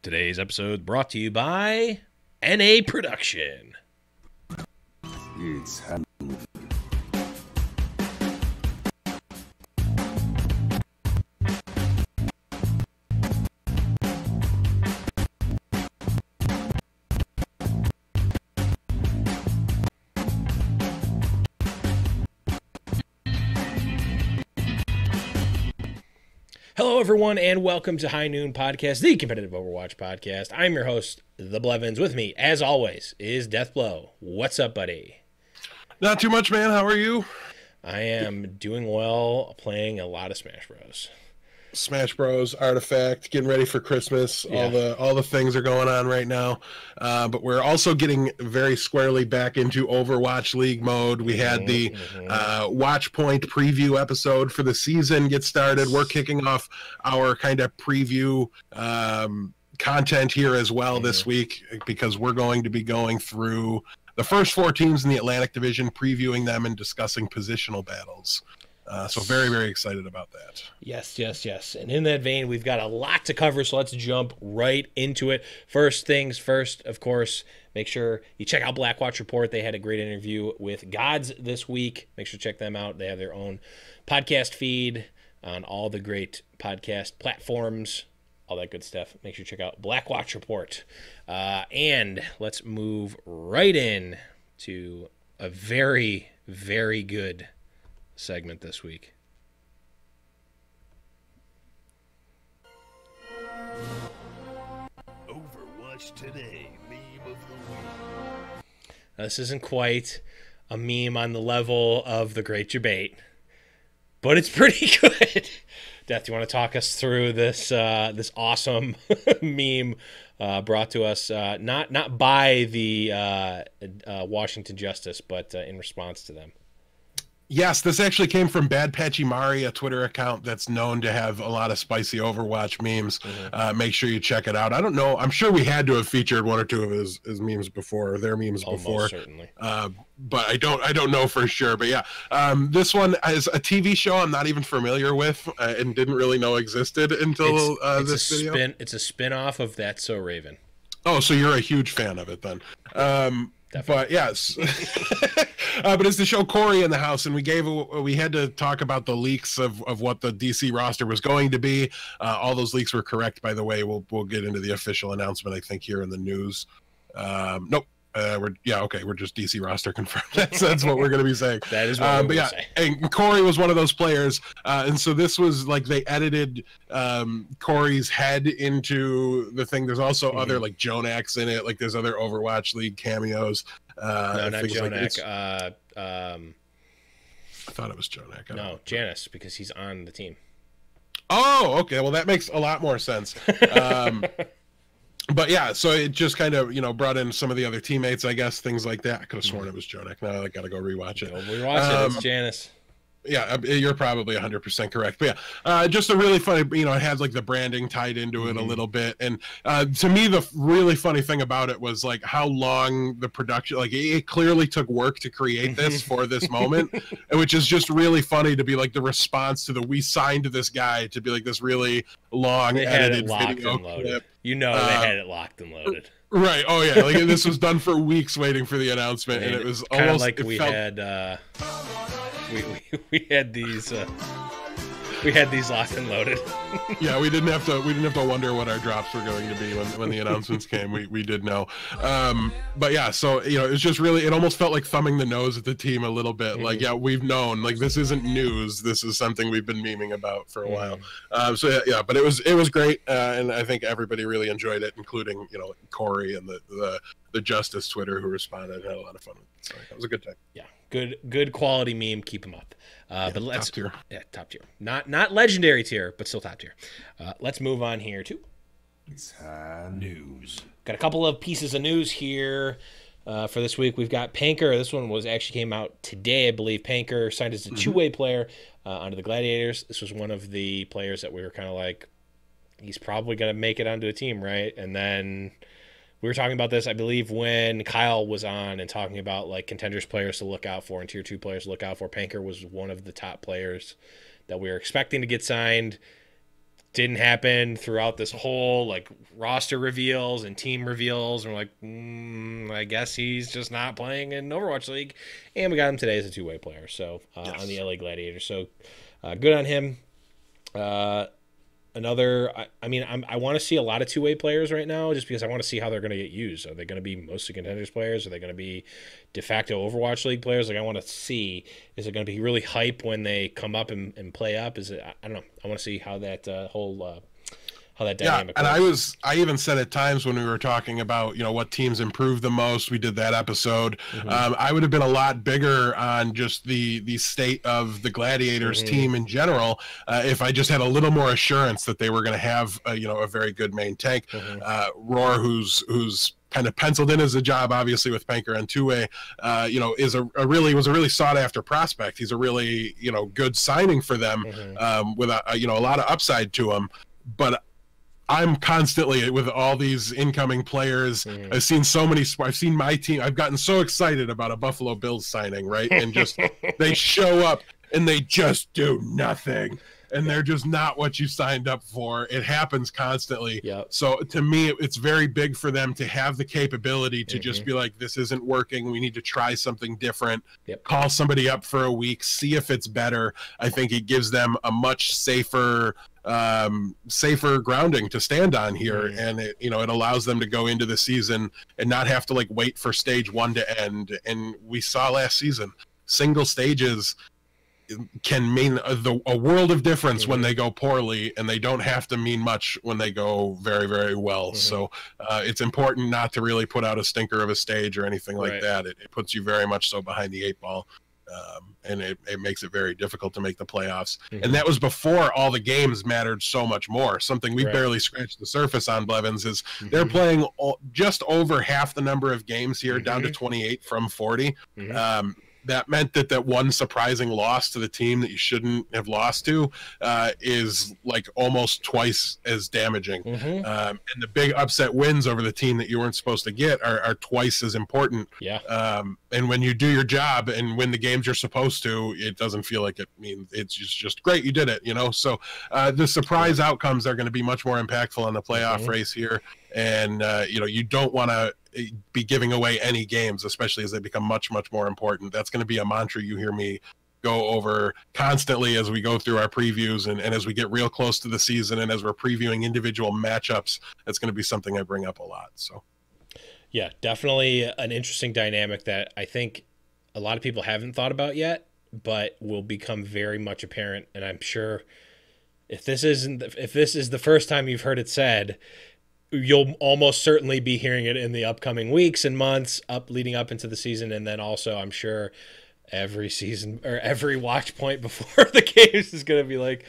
Today's episode brought to you by NA Production. It's Hello, everyone, and welcome to High Noon Podcast, the competitive Overwatch podcast. I'm your host, The Blevins. With me, as always, is Deathblow. What's up, buddy? Not too much, man. How are you? I am doing well, playing a lot of Smash Bros. Smash Bros, Artifact, getting ready for Christmas. Yeah. All the things are going on right now. But we're also getting very squarely back into Overwatch League mode. We had the Watch Point preview episode for the season get started. We're kicking off our kind of preview content here as well this week, because we're going to be going through the first four teams in the Atlantic Division, previewing them and discussing positional battles. So very, very excited about that. Yes. And in that vein, we've got a lot to cover, so let's jump right into it. First things first, of course, make sure you check out Blackwatch Report. They had a great interview with Gods this week. Make sure to check them out. They have their own podcast feed on all the great podcast platforms, all that good stuff. Make sure to check out Blackwatch Report. And let's move right in to a very, very good segment this week. Overwatch Today, meme of the week. Now, this isn't quite a meme on the level of the Great Debate, but it's pretty good. Death, you want to talk us through this this awesome meme brought to us not by the Washington Justice, but in response to them? Yes, this actually came from Bad Patchy Mari, a Twitter account that's known to have a lot of spicy Overwatch memes. Make sure you check it out. I don't know. I'm sure we had to have featured one or two of his memes before, or their memes before. Most certainly. But I don't know for sure. But yeah, this one is a TV show I'm not even familiar with and didn't really know existed until this video. It's a spin-off of That's So Raven. Oh, so you're a huge fan of it then. But yes, but it's the show Corey in the House, and we had to talk about the leaks of what the DC roster was going to be. All those leaks were correct, by the way. We'll get into the official announcement, I think, here in the news. Nope. We're just DC roster confirmed. That's what we're going to be saying. That is what we're saying. And Corey was one of those players, and so this was like they edited Corey's head into the thing. There's also other like Jonax in it. Like there's other Overwatch League cameos. No, not Jonak. I thought it was Jonak. No, Janice, because he's on the team. Oh, okay. Well, that makes a lot more sense. But yeah, so it just kind of, brought in some of the other teammates, I guess, things like that. I could have sworn it was Jonak. Now I got to go rewatch it. Go rewatch it. It's Janice. Yeah, you're probably 100% correct. But yeah, just a really funny, it had like the branding tied into it a little bit. And to me, the really funny thing about it was like how long the production, like it clearly took work to create this for this moment, which is just really funny to be like the response to we signed this guy to be like this really long edited video clip. They had it locked and loaded. Right. Oh yeah. Like this was done for weeks waiting for the announcement, and it was almost like we had these locked and loaded. Yeah, we didn't have to wonder what our drops were going to be when the announcements came. We did know. But yeah, so it was just really, it almost felt like thumbing the nose at the team a little bit. Like, yeah, we've known, like this isn't news. This is something we've been memeing about for a while. So yeah, but it was great, and I think everybody really enjoyed it, including Corey and the Justice Twitter who responded. Had a lot of fun with it. So it was a good time. Yeah. Good quality meme. Keep them up. But let's top tier. Yeah, top tier. Not legendary tier, but still top tier. Let's move on here to news. Got a couple of pieces of news here for this week. We've got Panker. This one actually came out today, I believe. Panker signed as a two-way player onto the Gladiators. This was one of the players that we were kind of like, he's probably going to make it onto a team, right? And then we were talking about this, I believe, when Kyle was on and talking about like contenders players to look out for and tier 2 players to look out for. Panker was one of the top players that we were expecting to get signed. didn't happen throughout this whole like roster reveals and team reveals. And we're like, I guess he's just not playing in Overwatch League. And we got him today as a two-way player. So on the LA Gladiators. So good on him. I want to see a lot of two-way players right now just because I want to see how they're going to get used. Are they going to be mostly contenders players? Are they going to be de facto Overwatch League players? Like, I want to see, is it going to be really hype when they come up and play up? Is it, I don't know. I want to see how that how that dynamic and works. I even said at times when we were talking about, what teams improved the most, we did that episode. I would have been a lot bigger on just the state of the Gladiators team in general if I just had a little more assurance that they were going to have a very good main tank. Roar, who's kind of penciled in as a job, obviously with Panker and two-way, was a really sought after prospect. He's a really good signing for them with a lot of upside to him, but I'm constantly with all these incoming players. I've seen my team. I've gotten so excited about a Buffalo Bills signing, right? And just they show up and they just do nothing. And they're just not what you signed up for. It happens constantly. So to me, it's very big for them to have the capability to just be like, this isn't working. We need to try something different. Call somebody up for a week, see if it's better. I think it gives them a much safer grounding to stand on here, and it allows them to go into the season and not have to like wait for stage 1 to end. And we saw last season, single stages can mean a world of difference when they go poorly, and they don't have to mean much when they go very, very well. So it's important not to really put out a stinker of a stage or anything like that. It puts you very much so behind the 8 ball. And it makes it very difficult to make the playoffs. And that was before all the games mattered so much more. Something we barely scratched the surface on, Blevins, is they're playing just over half the number of games here, down to 28 from 40. That meant that one surprising loss to the team that you shouldn't have lost to is like almost twice as damaging. And the big upset wins over the team that you weren't supposed to get are twice as important. And when you do your job and win the games you're supposed to, it doesn't feel like it means it's just great, you did it, So the surprise outcomes are going to be much more impactful on the playoff race here. And, you don't want to be giving away any games, especially as they become much, much more important. That's going to be a mantra you hear me go over constantly as we go through our previews and as we get real close to the season and as we're previewing individual matchups. That's going to be something I bring up a lot. So, yeah, definitely an interesting dynamic that I think a lot of people haven't thought about yet, but will become very much apparent. And I'm sure if this is the first time you've heard it said, you'll almost certainly be hearing it in the upcoming weeks and months leading up into the season. And then also, I'm sure every season or every watch point before the games is going to be like,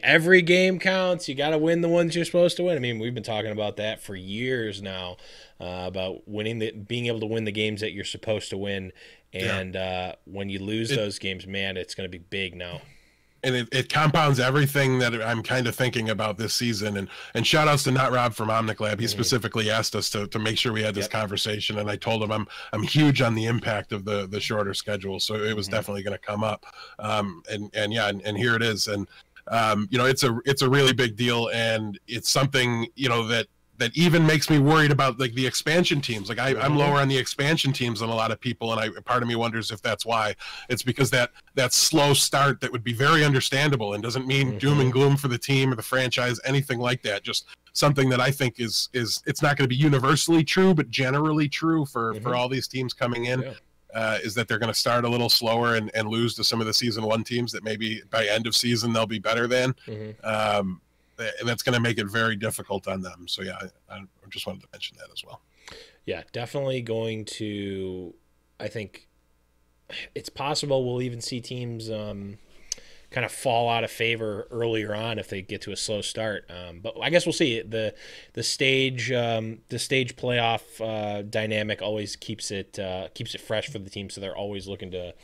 every game counts. You got to win the ones you're supposed to win. I mean, we've been talking about that for years now, about being able to win the games that you're supposed to win. And when you lose those games, man, it's going to be big now. And it compounds everything that I'm kind of thinking about this season. And shout outs to Not Rob from Omnic He specifically asked us to make sure we had this conversation. And I told him I'm huge on the impact of the shorter schedule. So it was definitely going to come up. And here it is. And, it's a really big deal. And it's something, that even makes me worried about like the expansion teams. Like I'm lower on the expansion teams than a lot of people, and part of me wonders if that's why. It's because that slow start that would be very understandable and doesn't mean doom and gloom for the team or the franchise, anything like that. Just something that I think is it's not going to be universally true, but generally true for all these teams coming in. Is that they're going to start a little slower and lose to some of the season 1 teams that maybe by end of season they'll be better than. And that's going to make it very difficult on them. So, yeah, I just wanted to mention that as well. Yeah, definitely going to – I think it's possible we'll even see teams kind of fall out of favor earlier on if they get to a slow start. But I guess we'll see. The stage playoff dynamic always keeps it fresh for the team, so they're always looking to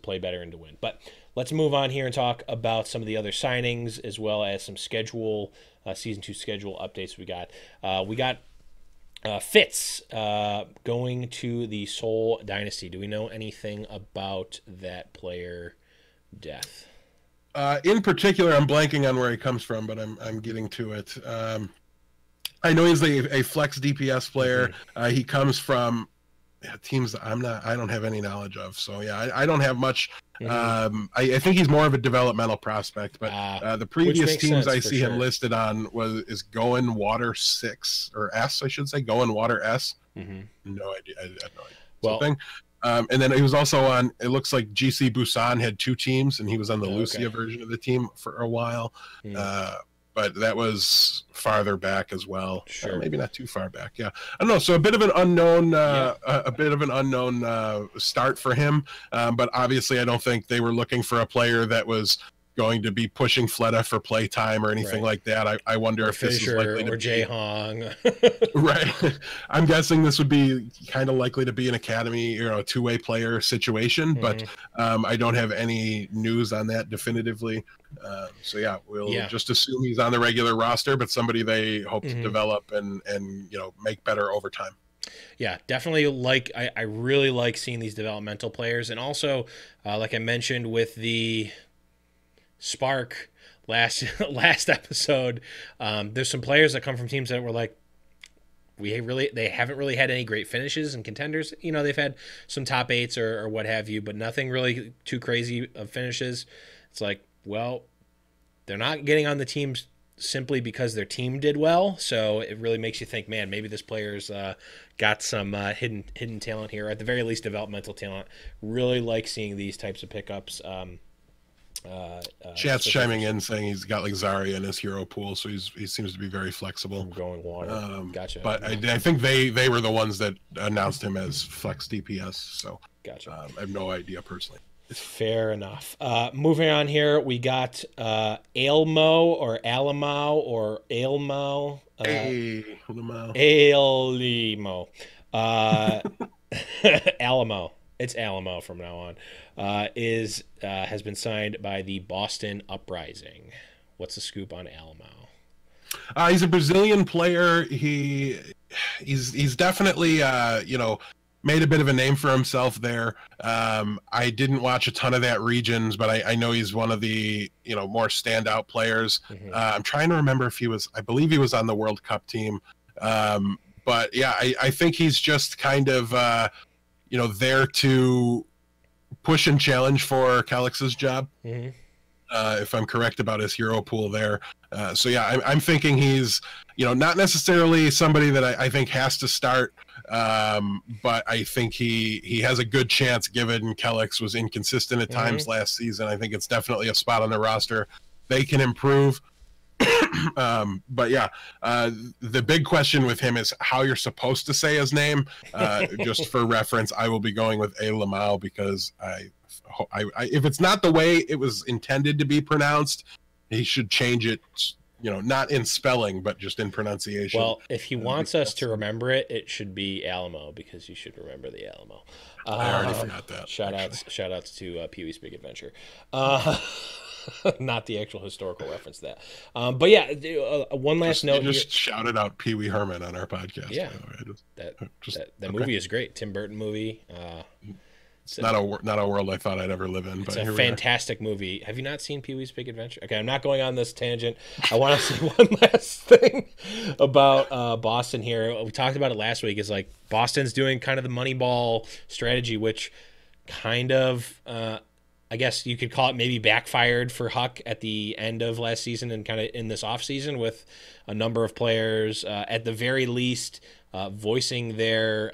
play better and to win. But – let's move on here and talk about some of the other signings as well as some season 2 schedule updates we got. We got Fitz going to the Seoul Dynasty. Do we know anything about that player death? In particular, I'm blanking on where he comes from, but I'm getting to it. I know he's a flex DPS player. He comes from teams I don't have any knowledge of. So yeah, I don't have much. I think he's more of a developmental prospect, but the previous teams I see him listed on is Going Water 6 or S, I should say, Going Water S. No idea. I had no idea. Well, and then he was also on, it looks like GC Busan had 2 teams, and he was on the Lucia version of the team for a while. But that was farther back as well. Sure. Maybe not too far back. Yeah, I don't know. So a bit of an unknown, start for him. But obviously, I don't think they were looking for a player that was going to be pushing Fleta for play time or anything like that. I wonder if this is likely to be Jae Hong. Right. I'm guessing this would be kind of likely to be an academy, a two-way player situation, but I don't have any news on that definitively. So yeah, we'll just assume he's on the regular roster, but somebody they hope to develop and make better over time. Yeah, definitely. I really like seeing these developmental players, and also like I mentioned with the Spark last episode, there's some players that come from teams that were like, they haven't really had any great finishes and contenders. They've had some top 8s or what have you, but nothing really too crazy of finishes. It's like, well, they're not getting on the teams simply because their team did well. So it really makes you think, man, maybe this player's got some hidden talent here, or at the very least developmental talent. Really like seeing these types of pickups. Chat's chiming in saying he's got like Zarya in his hero pool, so he seems to be very flexible. Going water. Gotcha. But I think they were the ones that announced him as flex DPS. So gotcha. I have no idea personally. Fair enough. Moving on here, we got Ailmo or Alamo or Ailmo. Ailmo. Alamo. It's Alamo from now on. Has been signed by the Boston Uprising. What's the scoop on Alamo? He's a Brazilian player. He's definitely made a bit of a name for himself there. I didn't watch a ton of that regions, but I know he's one of the more standout players. I'm trying to remember if I believe he was on the World Cup team. But yeah, I think he's just kind of there to push and challenge for Calix's job. If I'm correct about his hero pool there. So yeah, I'm thinking he's, not necessarily somebody that I think has to start, but I think he has a good chance given Calix was inconsistent at times last season. I think it's definitely a spot on the roster. They can improve. But yeah, the big question with him is how you're supposed to say his name. Just for reference, I will be going with A. Lamau because if it's not the way it was intended to be pronounced, he should change it, not in spelling, but just in pronunciation. Well, if he wants us to remember it, it should be Alamo, because you should remember the Alamo. I already forgot that. Shout outs to Pee-wee's Big Adventure. Not the actual historical reference to that. But yeah, one last note. You just shouted out Pee Wee Herman on our podcast. Yeah, that movie is great. Tim Burton movie. It's not a world I thought I'd ever live in. It's a fantastic movie. Have you not seen Pee-wee's Big Adventure? Okay, I'm not going on this tangent. I want to say one last thing about Boston here. We talked about it last week. Is like Boston's doing kind of the Moneyball strategy, which kind of, I guess you could call it, maybe backfired for Huck at the end of last season and kind of in this offseason, with a number of players, at the very least, voicing their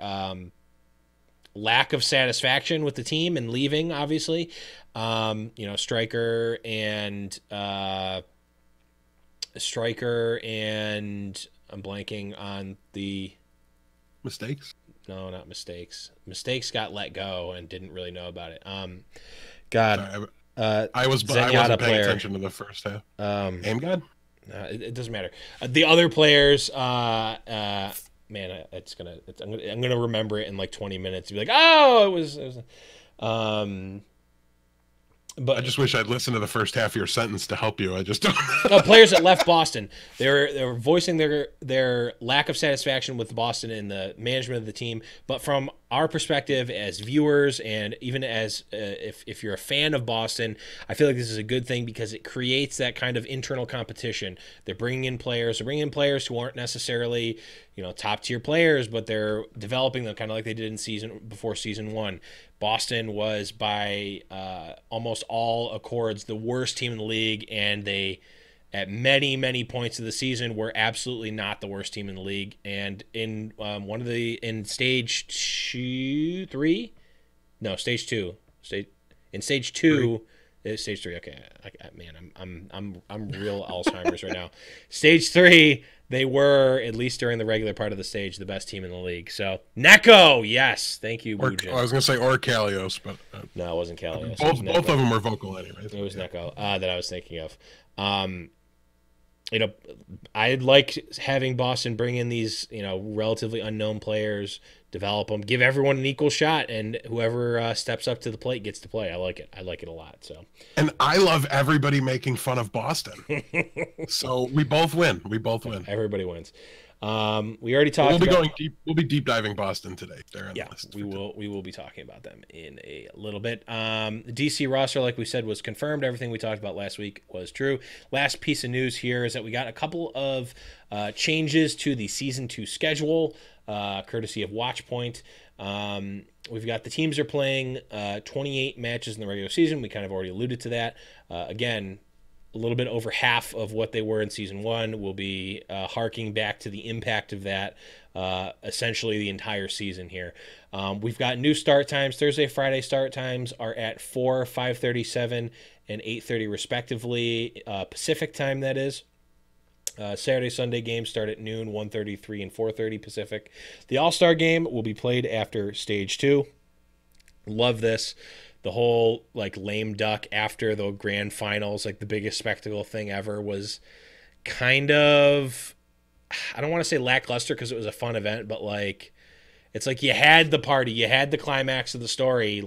lack of satisfaction with the team and leaving, obviously. Striker and I'm blanking on the mistakes. No, not mistakes. Mistakes got let go and didn't really know about it. God, sorry, I wasn't paying attention to the first half. Aim God? It doesn't matter. The other players, man, I'm gonna remember it in like 20 minutes. Be like, oh, it was. But I just wish I'd listened to the first half of your sentence to help you. I just don't. Players that left Boston, they were voicing their lack of satisfaction with Boston and the management of the team. But from our perspective as viewers, and even as if you're a fan of Boston, I feel like this is a good thing because it creates that kind of internal competition. They're bringing in players. They're bringing in players who aren't necessarily, top tier players, but they're developing them kind of like they did before season 1. Boston was by almost all accords the worst team in the league, and they, at many, many points of the season, were absolutely not the worst team in the league. And in stage 2, 3, no, stage 2, stage 2, stage 3. Okay, I'm real Alzheimer's right now. Stage 3, they were, at least during the regular part of the stage, the best team in the league. So Neko, yes, thank you, Bujin. I was gonna say Kalios, but no, it wasn't Kalios. Both of them were vocal anyway. It was Neko that I was thinking of. I like having Boston bring in these, relatively unknown players, develop them, give everyone an equal shot, and whoever steps up to the plate gets to play. I like it. I like it a lot. So, and I love everybody making fun of Boston. So we both win. Everybody wins. We already talked. We'll be deep diving Boston today. We will be talking about them in a little bit. The DC roster, like we said, was confirmed. Everything we talked about last week was true. Last piece of news here is that we got a couple of changes to the season 2 schedule, courtesy of Watchpoint. We've got the teams are playing 28 matches in the regular season. We kind of already alluded to that. Again, a little bit over half of what they were in season 1. We'll be harking back to the impact of that essentially the entire season here. We've got new start times. Thursday, Friday start times are at 4, 5:37, and 8:30 respectively. Pacific time, that is. Saturday, Sunday games start at noon, 1:33 and 4:30 Pacific. The All-Star game will be played after stage 2. Love this. The whole lame duck after the grand finals, the biggest spectacle thing ever, was kind of, I don't want to say lackluster because it was a fun event, but it's you had the party, you had the climax of the story,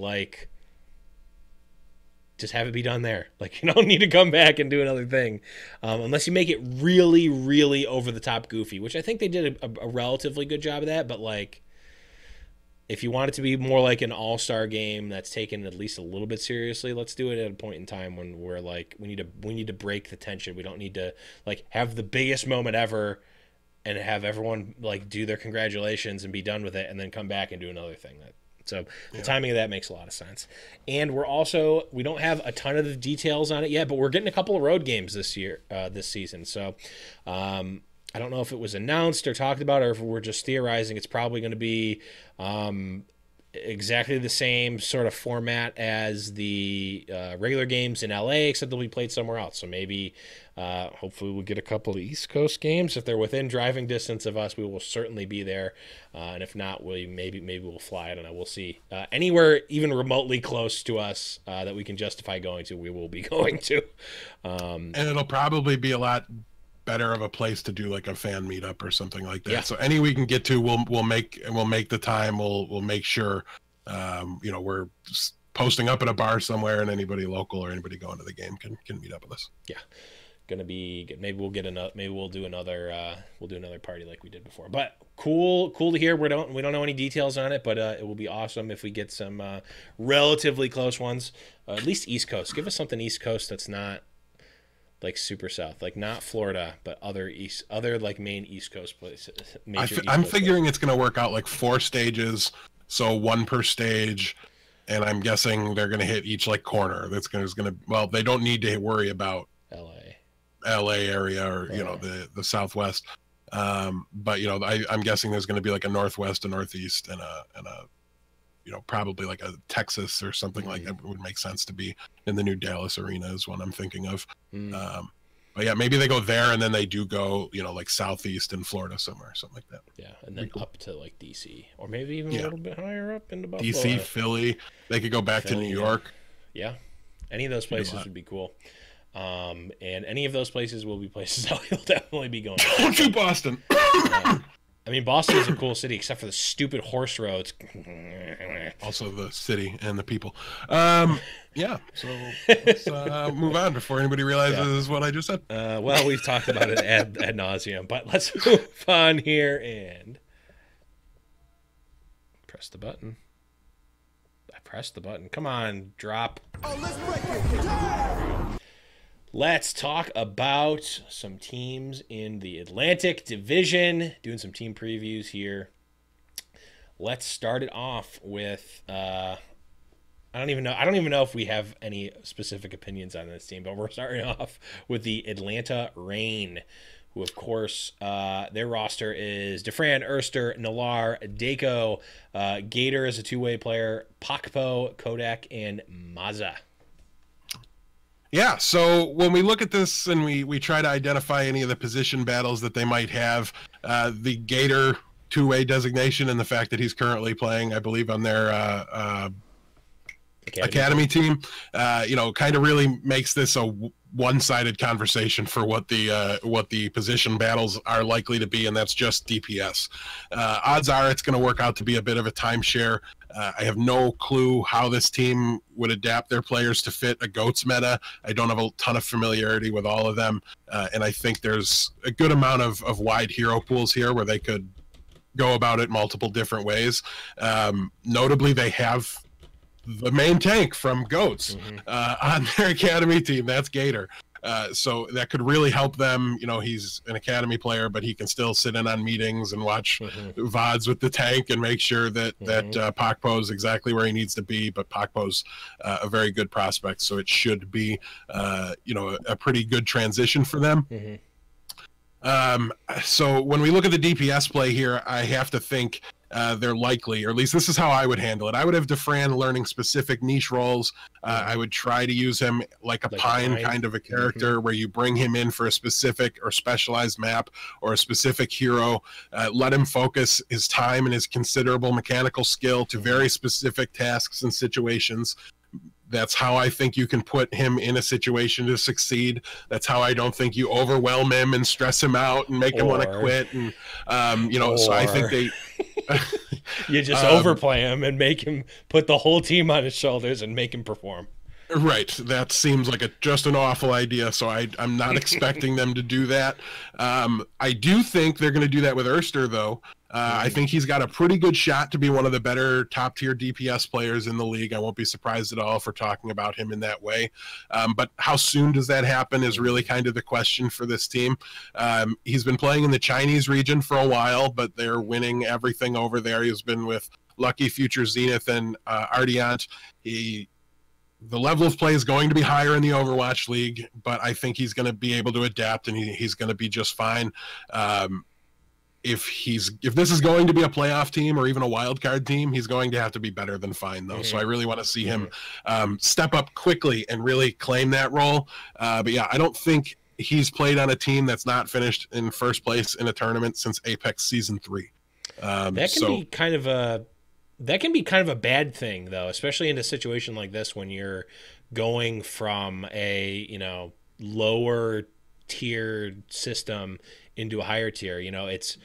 just have it be done there. You don't need to come back and do another thing, unless you make it really, really over the top goofy, which I think they did a relatively good job of that, but if you want it to be more like an all-star game that's taken at least a little bit seriously, let's do it at a point in time when we're we need to break the tension. We don't need to have the biggest moment ever and have everyone do their congratulations and be done with it and then come back and do another thing. So the timing of that makes a lot of sense. And we don't have a ton of the details on it yet, but we're getting a couple of road games this season. So I don't know if it was announced or talked about or if we're just theorizing. It's probably going to be exactly the same sort of format as the regular games in LA, except they'll be played somewhere else. So maybe, hopefully, we'll get a couple of East Coast games. If they're within driving distance of us, we will certainly be there. And if not, maybe we'll fly. I don't know. We'll see. Anywhere even remotely close to us that we can justify going to, we will be going to. And it'll probably be a lot better of a place to do a fan meetup or something like that. Yeah. So any we can get to, we'll make the time. We'll make sure we're posting up at a bar somewhere, and anybody local or anybody going to the game can meet up with us. Yeah, gonna be good. Maybe we'll get another. Maybe we'll do another party like we did before. But cool to hear. We don't know any details on it, but it will be awesome if we get some relatively close ones. At least East Coast. Give us something East Coast that's not super south, not Florida, but other main East Coast places. I'm figuring it's going to work out 4 stages, so 1 per stage, and I'm guessing they're going to hit each corner. That's going to well, they don't need to worry about LA area or the Southwest, but I'm guessing there's going to be a Northwest, a Northeast, and a probably a Texas or something like that would make sense to be in the new Dallas arena is one I'm thinking of. But yeah, maybe they go there and then they do go, Southeast in Florida somewhere, something like that. Yeah, and then up to DC or maybe even a little bit higher up into Buffalo. DC, Philly. They could go back to New York. Yeah, any of those places would be cool. And any of those places will be places that we'll definitely be going. Don't you, Boston? I mean, Boston is a cool city, except for the stupid horse roads. Also the city and the people. Yeah, so let's move on before anybody realizes what I just said. Well, we've talked about it ad nauseum, but let's move on here and Press the button. I pressed the button. Come on, drop. Oh, let's break it. Yeah! Let's talk about some teams in the Atlantic Division. Doing some team previews here. Let's start it off with I don't even know if we have any specific opinions on this team, but we're starting off with the Atlanta Reign, who of course their roster is Defran, Erster, Nalar, Dako, Gator is a two-way player, Pakpo, Kodak, and Maza. Yeah, so when we look at this and we try to identify any of the position battles that they might have, the Gator two-way designation and the fact that he's currently playing, I believe, on their academy team, kind of really makes this a one-sided conversation for what the position battles are likely to be, and that's just DPS. Odds are it's going to work out to be a bit of a timeshare. I have no clue how this team would adapt their players to fit a GOATS meta. I don't have a ton of familiarity with all of them, and I think there's a good amount of wide hero pools here where they could go about it multiple different ways. Notably, they have the main tank from GOATS on their academy team. That's Gator. So that could really help them. He's an academy player, but he can still sit in on meetings and watch VODs with the tank and make sure that Pakpo is exactly where he needs to be. But Pakpo's a very good prospect, so it should be a pretty good transition for them. So when we look at the DPS play here, I have to think they're likely, or at least this is how I would handle it. I would have Defran learning specific niche roles. I would try to use him like a Pine kind of a character where you bring him in for a specific or specialized map or a specific hero. Let him focus his time and his considerable mechanical skill to very specific tasks and situations. That's how I think you can put him in a situation to succeed. That's how I don't think you overwhelm him and stress him out and make him want to quit. And, so I think they... you just overplay him and make him put the whole team on his shoulders and make him perform. Right. That seems like just an awful idea, so I'm not expecting them to do that. I do think they're going to do that with Erster, though. I think he's got a pretty good shot to be one of the better top-tier DPS players in the league. I won't be surprised at all if we're talking about him in that way. But how soon does that happen is really kind of the question for this team. He's been playing in the Chinese region for a while, but they're winning everything over there. He's been with Lucky, Future Zenith, and Ardiant. The level of play is going to be higher in the Overwatch League, but I think he's going to be able to adapt and he's going to be just fine. If this is going to be a playoff team or even a wild card team, he's going to have to be better than fine, though. So I really want to see him step up quickly and really claim that role. But yeah, I don't think he's played on a team that's not finished in first place in a tournament since Apex Season 3. That can be kind of a bad thing, though, especially in a situation like this when you're going from a lower tiered system into a higher tier. It's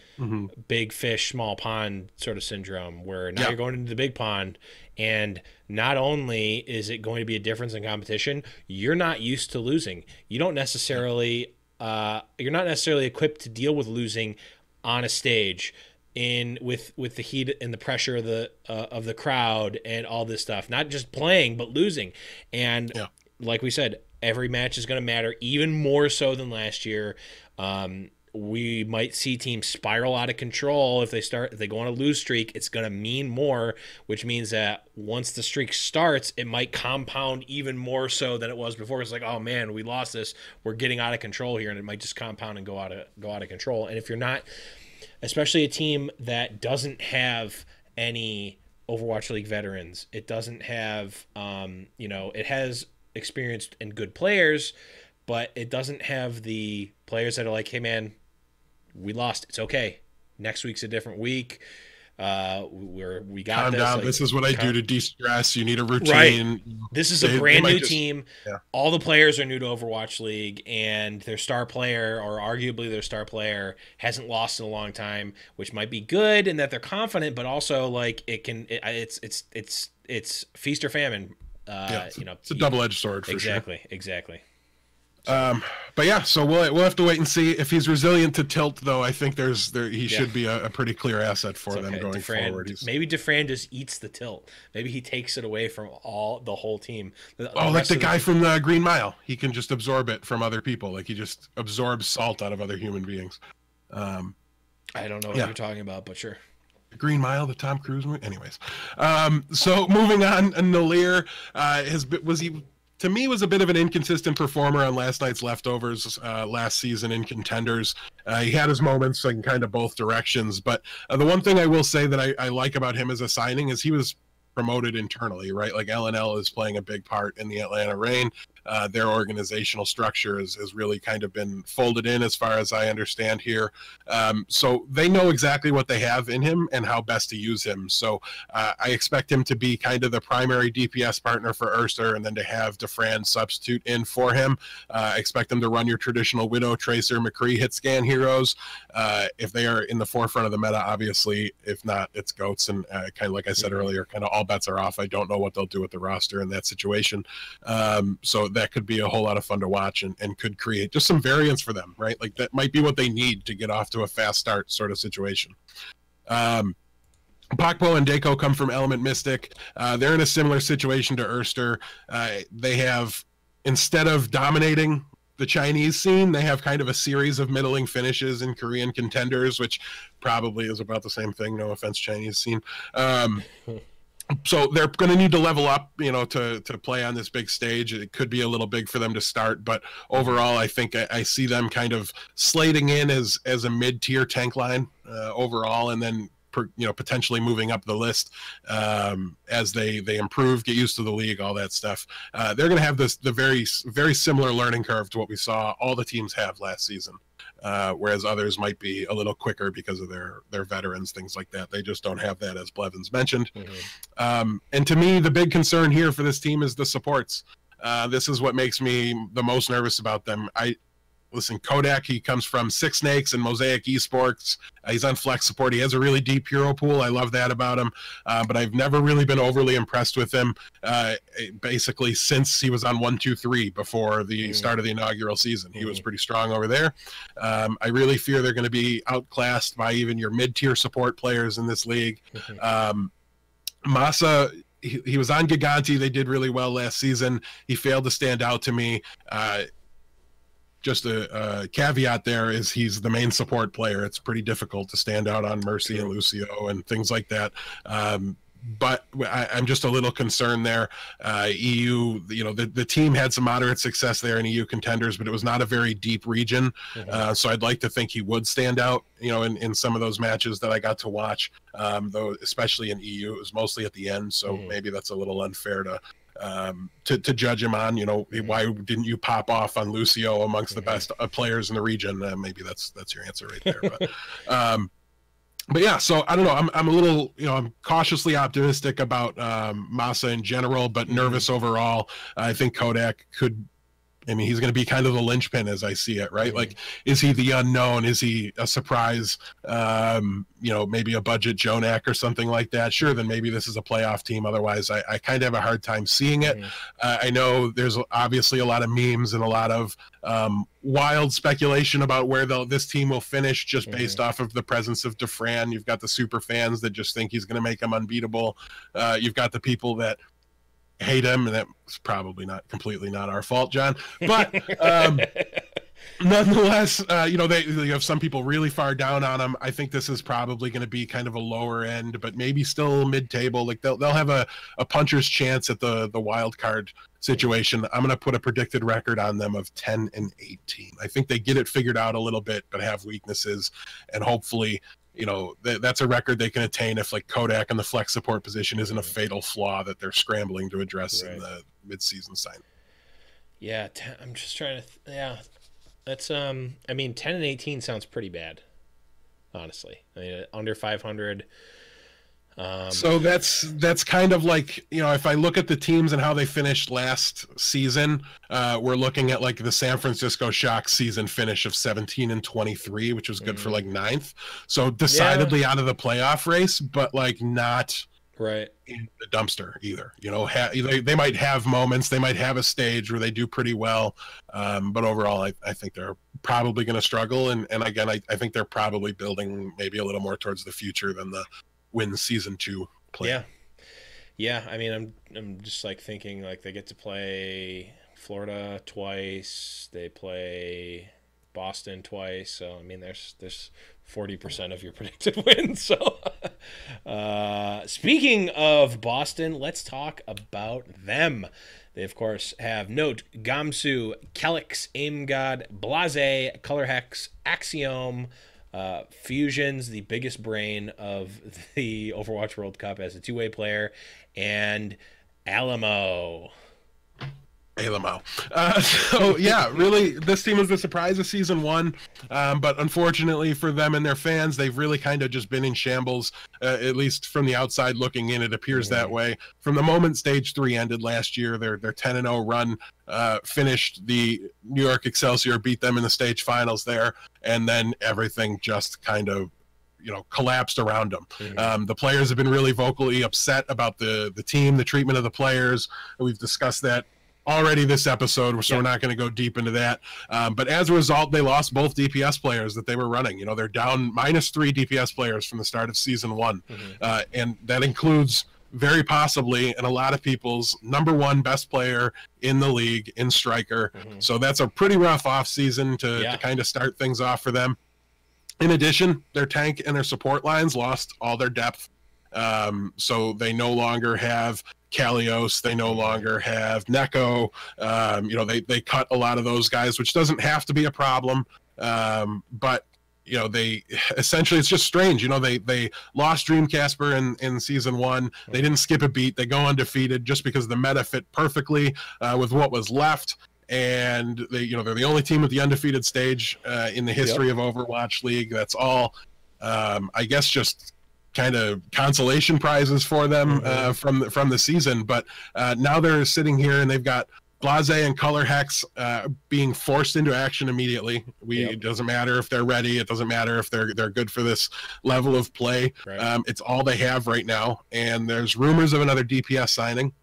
big fish, small pond sort of syndrome, where now you're going into the big pond, and not only is it going to be a difference in competition, you're not used to losing. You're not necessarily equipped to deal with losing on a stage with the heat and the pressure of the crowd and all this stuff. Not just playing, but losing. And like we said, every match is going to matter, even more so than last year. We might see teams spiral out of control if they go on a lose streak. It's going to mean more, which means that once the streak starts, it might compound even more so than it was before. It's like, oh man, we lost this. We're getting out of control here, and it might just compound and go out of control. And if you're not, especially a team that doesn't have any Overwatch League veterans, it doesn't have, it has experienced and good players, but it doesn't have the players that are like, hey man, we lost. It's okay. Next week's a different week. We got calm this. down. Like, this is what I do to de-stress. You need a routine. Right. This is a brand new team. Yeah. All the players are new to Overwatch League, and their star player, or arguably their star player, hasn't lost in a long time, which might be good in that they're confident, but also like it's feast or famine. It's a double-edged sword for sure. Exactly. But yeah, so we'll have to wait and see if he's resilient to tilt. Though I think he should be a pretty clear asset for them going forward. Maybe Dufran just eats the tilt. Maybe he takes it away from the whole team. Like the guy from the Green Mile, he can just absorb it from other people. Like he just absorbs salt out of other human beings. I don't know what you're talking about, but sure. Green Mile, the Tom Cruise movie. Anyways, so moving on, Nalir to me was a bit of an inconsistent performer on last night's Leftovers last season in Contenders. He had his moments in kind of both directions, but the one thing I will say that I like about him as a signing is he was promoted internally, right? Like LNL is playing a big part in the Atlanta Reign. Their organizational structure has really kind of been folded in as far as I understand here. So they know exactly what they have in him and how best to use him. So I expect him to be kind of the primary DPS partner for Urster and then to have Dufran substitute in for him. I expect them to run your traditional Widow, Tracer, McCree hit scan heroes. If they are in the forefront of the meta, obviously. If not, it's Goats. And kind of like I said earlier, kind of all bets are off. I don't know what they'll do with the roster in that situation. So that could be a whole lot of fun to watch and could create just some variance for them, right? Like that might be what they need to get off to a fast start sort of situation. Pakpo and Dako come from Element Mystic. They're in a similar situation to Urster. They have, instead of dominating the Chinese scene, they have kind of a series of middling finishes in Korean Contenders, which probably is about the same thing. No offense, Chinese scene. So they're going to need to level up, to play on this big stage. It could be a little big for them to start, but overall, I think I see them kind of slating in as a mid-tier tank line overall, and then potentially moving up the list as they improve, get used to the league, all that stuff. They're going to have the very, very similar learning curve to what we saw all the teams have last season. Whereas others might be a little quicker because of their veterans, things like that. They just don't have that, as Blevins mentioned. And to me, the big concern here for this team is the supports. This is what makes me the most nervous about them. Listen, Kodak, he comes from Six Snakes and Mosaic Esports. He's on flex support. He has a really deep hero pool. I love that about him. But I've never really been overly impressed with him, basically since he was on 1-2-3 before the start of the inaugural season. He was pretty strong over there. I really fear they're going to be outclassed by even your mid-tier support players in this league. Masa, he was on Giganti. They did really well last season. He failed to stand out to me. Just a caveat there is he's the main support player. It's pretty difficult to stand out on Mercy and Lucio and things like that. But I'm just a little concerned there. EU, the team had some moderate success there in EU Contenders, but it was not a very deep region. So I'd like to think he would stand out, in some of those matches that I got to watch, though, especially in EU. It was mostly at the end, so maybe that's a little unfair to judge him on. Why didn't you pop off on Lucio amongst the best players in the region? Maybe that's your answer right there. But yeah, so I don't know. I'm a little, I'm cautiously optimistic about Masa in general, but nervous overall. I think Kodak he's going to be kind of the linchpin as I see it, right? Like, is he the unknown? Is he a surprise? Maybe a budget Jonak or something like that. Sure, then maybe this is a playoff team. Otherwise, I kind of have a hard time seeing it. I know there's obviously a lot of memes and a lot of wild speculation about where this team will finish just based off of the presence of Dufran. You've got the super fans that just think he's going to make them unbeatable. You've got the people that hate him, and that's probably completely not our fault, John, but nonetheless, they have some people really far down on him. I think this is probably going to be kind of a lower end, but maybe still mid-table. Like they'll have a puncher's chance at the wild card situation. I'm going to put a predicted record on them of 10-18. I think they get it figured out a little bit, but have weaknesses, and hopefully that's a record they can attain if, like, Kodak in the flex support position isn't a fatal flaw that they're scrambling to address in the mid-season sign. Yeah, I'm just trying to. That's 10-18 sounds pretty bad, honestly. Under 500. So that's kind of like, if I look at the teams and how they finished last season, we're looking at like the San Francisco Shock season finish of 17-23, which was good for like 9th. So decidedly out of the playoff race, but like not Right. in the dumpster either. You know, they might have moments, they might have a stage where they do pretty well, but overall, I think they're probably going to struggle. And again, I think they're probably building maybe a little more towards the future than the win season 2 play. Yeah. Yeah. I mean, I'm just like thinking like they get to play Florida twice. They play Boston twice. So I mean, there's 40% of your predicted wins. So speaking of Boston, let's talk about them. They of course have Note, Gamsu, Kelix, Aimgod, Blase, Color Hex, Axiom, Fusion's the biggest brain of the Overwatch World Cup as a two-way player, and Alamo. So yeah, really, this team was the surprise of season 1, but unfortunately for them and their fans, they've really kind of just been in shambles. At least from the outside looking in, it appears that way. From the moment Stage 3 ended last year, their 10-0 run finished. The New York Excelsior beat them in the stage finals there, and then everything just kind of collapsed around them. The players have been really vocally upset about the team, the treatment of the players. We've discussed that already this episode, so we're not going to go deep into that. But as a result, they lost both DPS players that they were running. They're down -3 DPS players from the start of season 1. And that includes very possibly, and a lot of people's, #1 best player in the league in Striker. So that's a pretty rough off season to kind of start things off for them. In addition, their tank and their support lines lost all their depth. So they no longer have Kalios, they no longer have Neko. They cut a lot of those guys, which doesn't have to be a problem. But they essentially, it's just strange. They lost Dream Casper in season 1. They didn't skip a beat. They go undefeated just because the meta fit perfectly with what was left. And they're the only team with the undefeated stage in the history of Overwatch League. That's all, I guess, just kind of consolation prizes for them from the season. But now they're sitting here and they've got Blase and Color Hex being forced into action immediately. It doesn't matter if they're ready. It doesn't matter if they're good for this level of play. Right. It's all they have right now. And there's rumors of another DPS signing,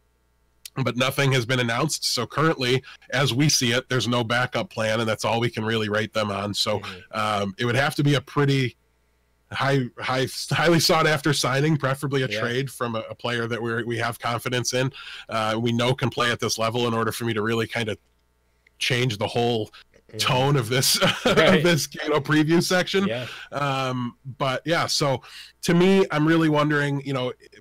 but nothing has been announced. So currently, as we see it, there's no backup plan, and that's all we can really rate them on. So it would have to be a pretty highly sought after signing, preferably a trade from a player that we have confidence in, we know can play at this level, in order for me to really kind of change the whole tone of this of this preview section. But yeah, so to me, I'm really wondering,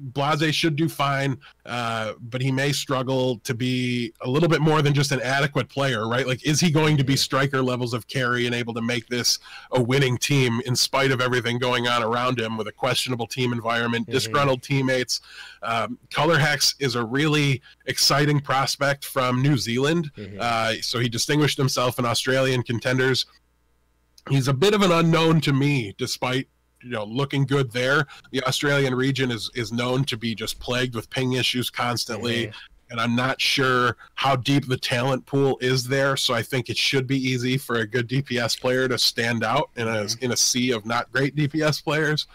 Blase should do fine, but he may struggle to be a little bit more than just an adequate player, right? Like, is he going to be Striker levels of carry and able to make this a winning team in spite of everything going on around him with a questionable team environment, disgruntled teammates? Color Hex is a really exciting prospect from New Zealand. So he distinguished himself in Australian contenders. He's a bit of an unknown to me, despite looking good there. The Australian region is known to be just plagued with ping issues constantly, and I'm not sure how deep the talent pool is there. So I think it should be easy for a good DPS player to stand out in a sea of not great DPS players.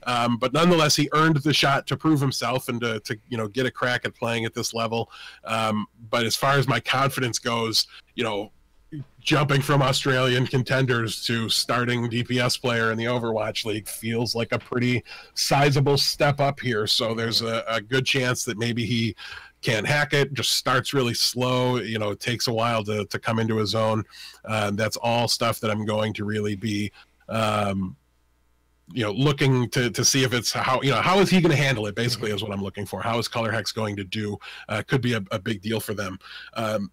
But nonetheless, he earned the shot to prove himself and to get a crack at playing at this level. But as far as my confidence goes, jumping from Australian contenders to starting DPS player in the Overwatch League feels like a pretty sizable step up here. So there's a good chance that maybe he can't hack it, just starts really slow. It takes a while to come into his own. That's all stuff that I'm going to really be looking to see if it's how is he going to handle it, basically, is what I'm looking for. How is Color Hex going to do? Could be a big deal for them.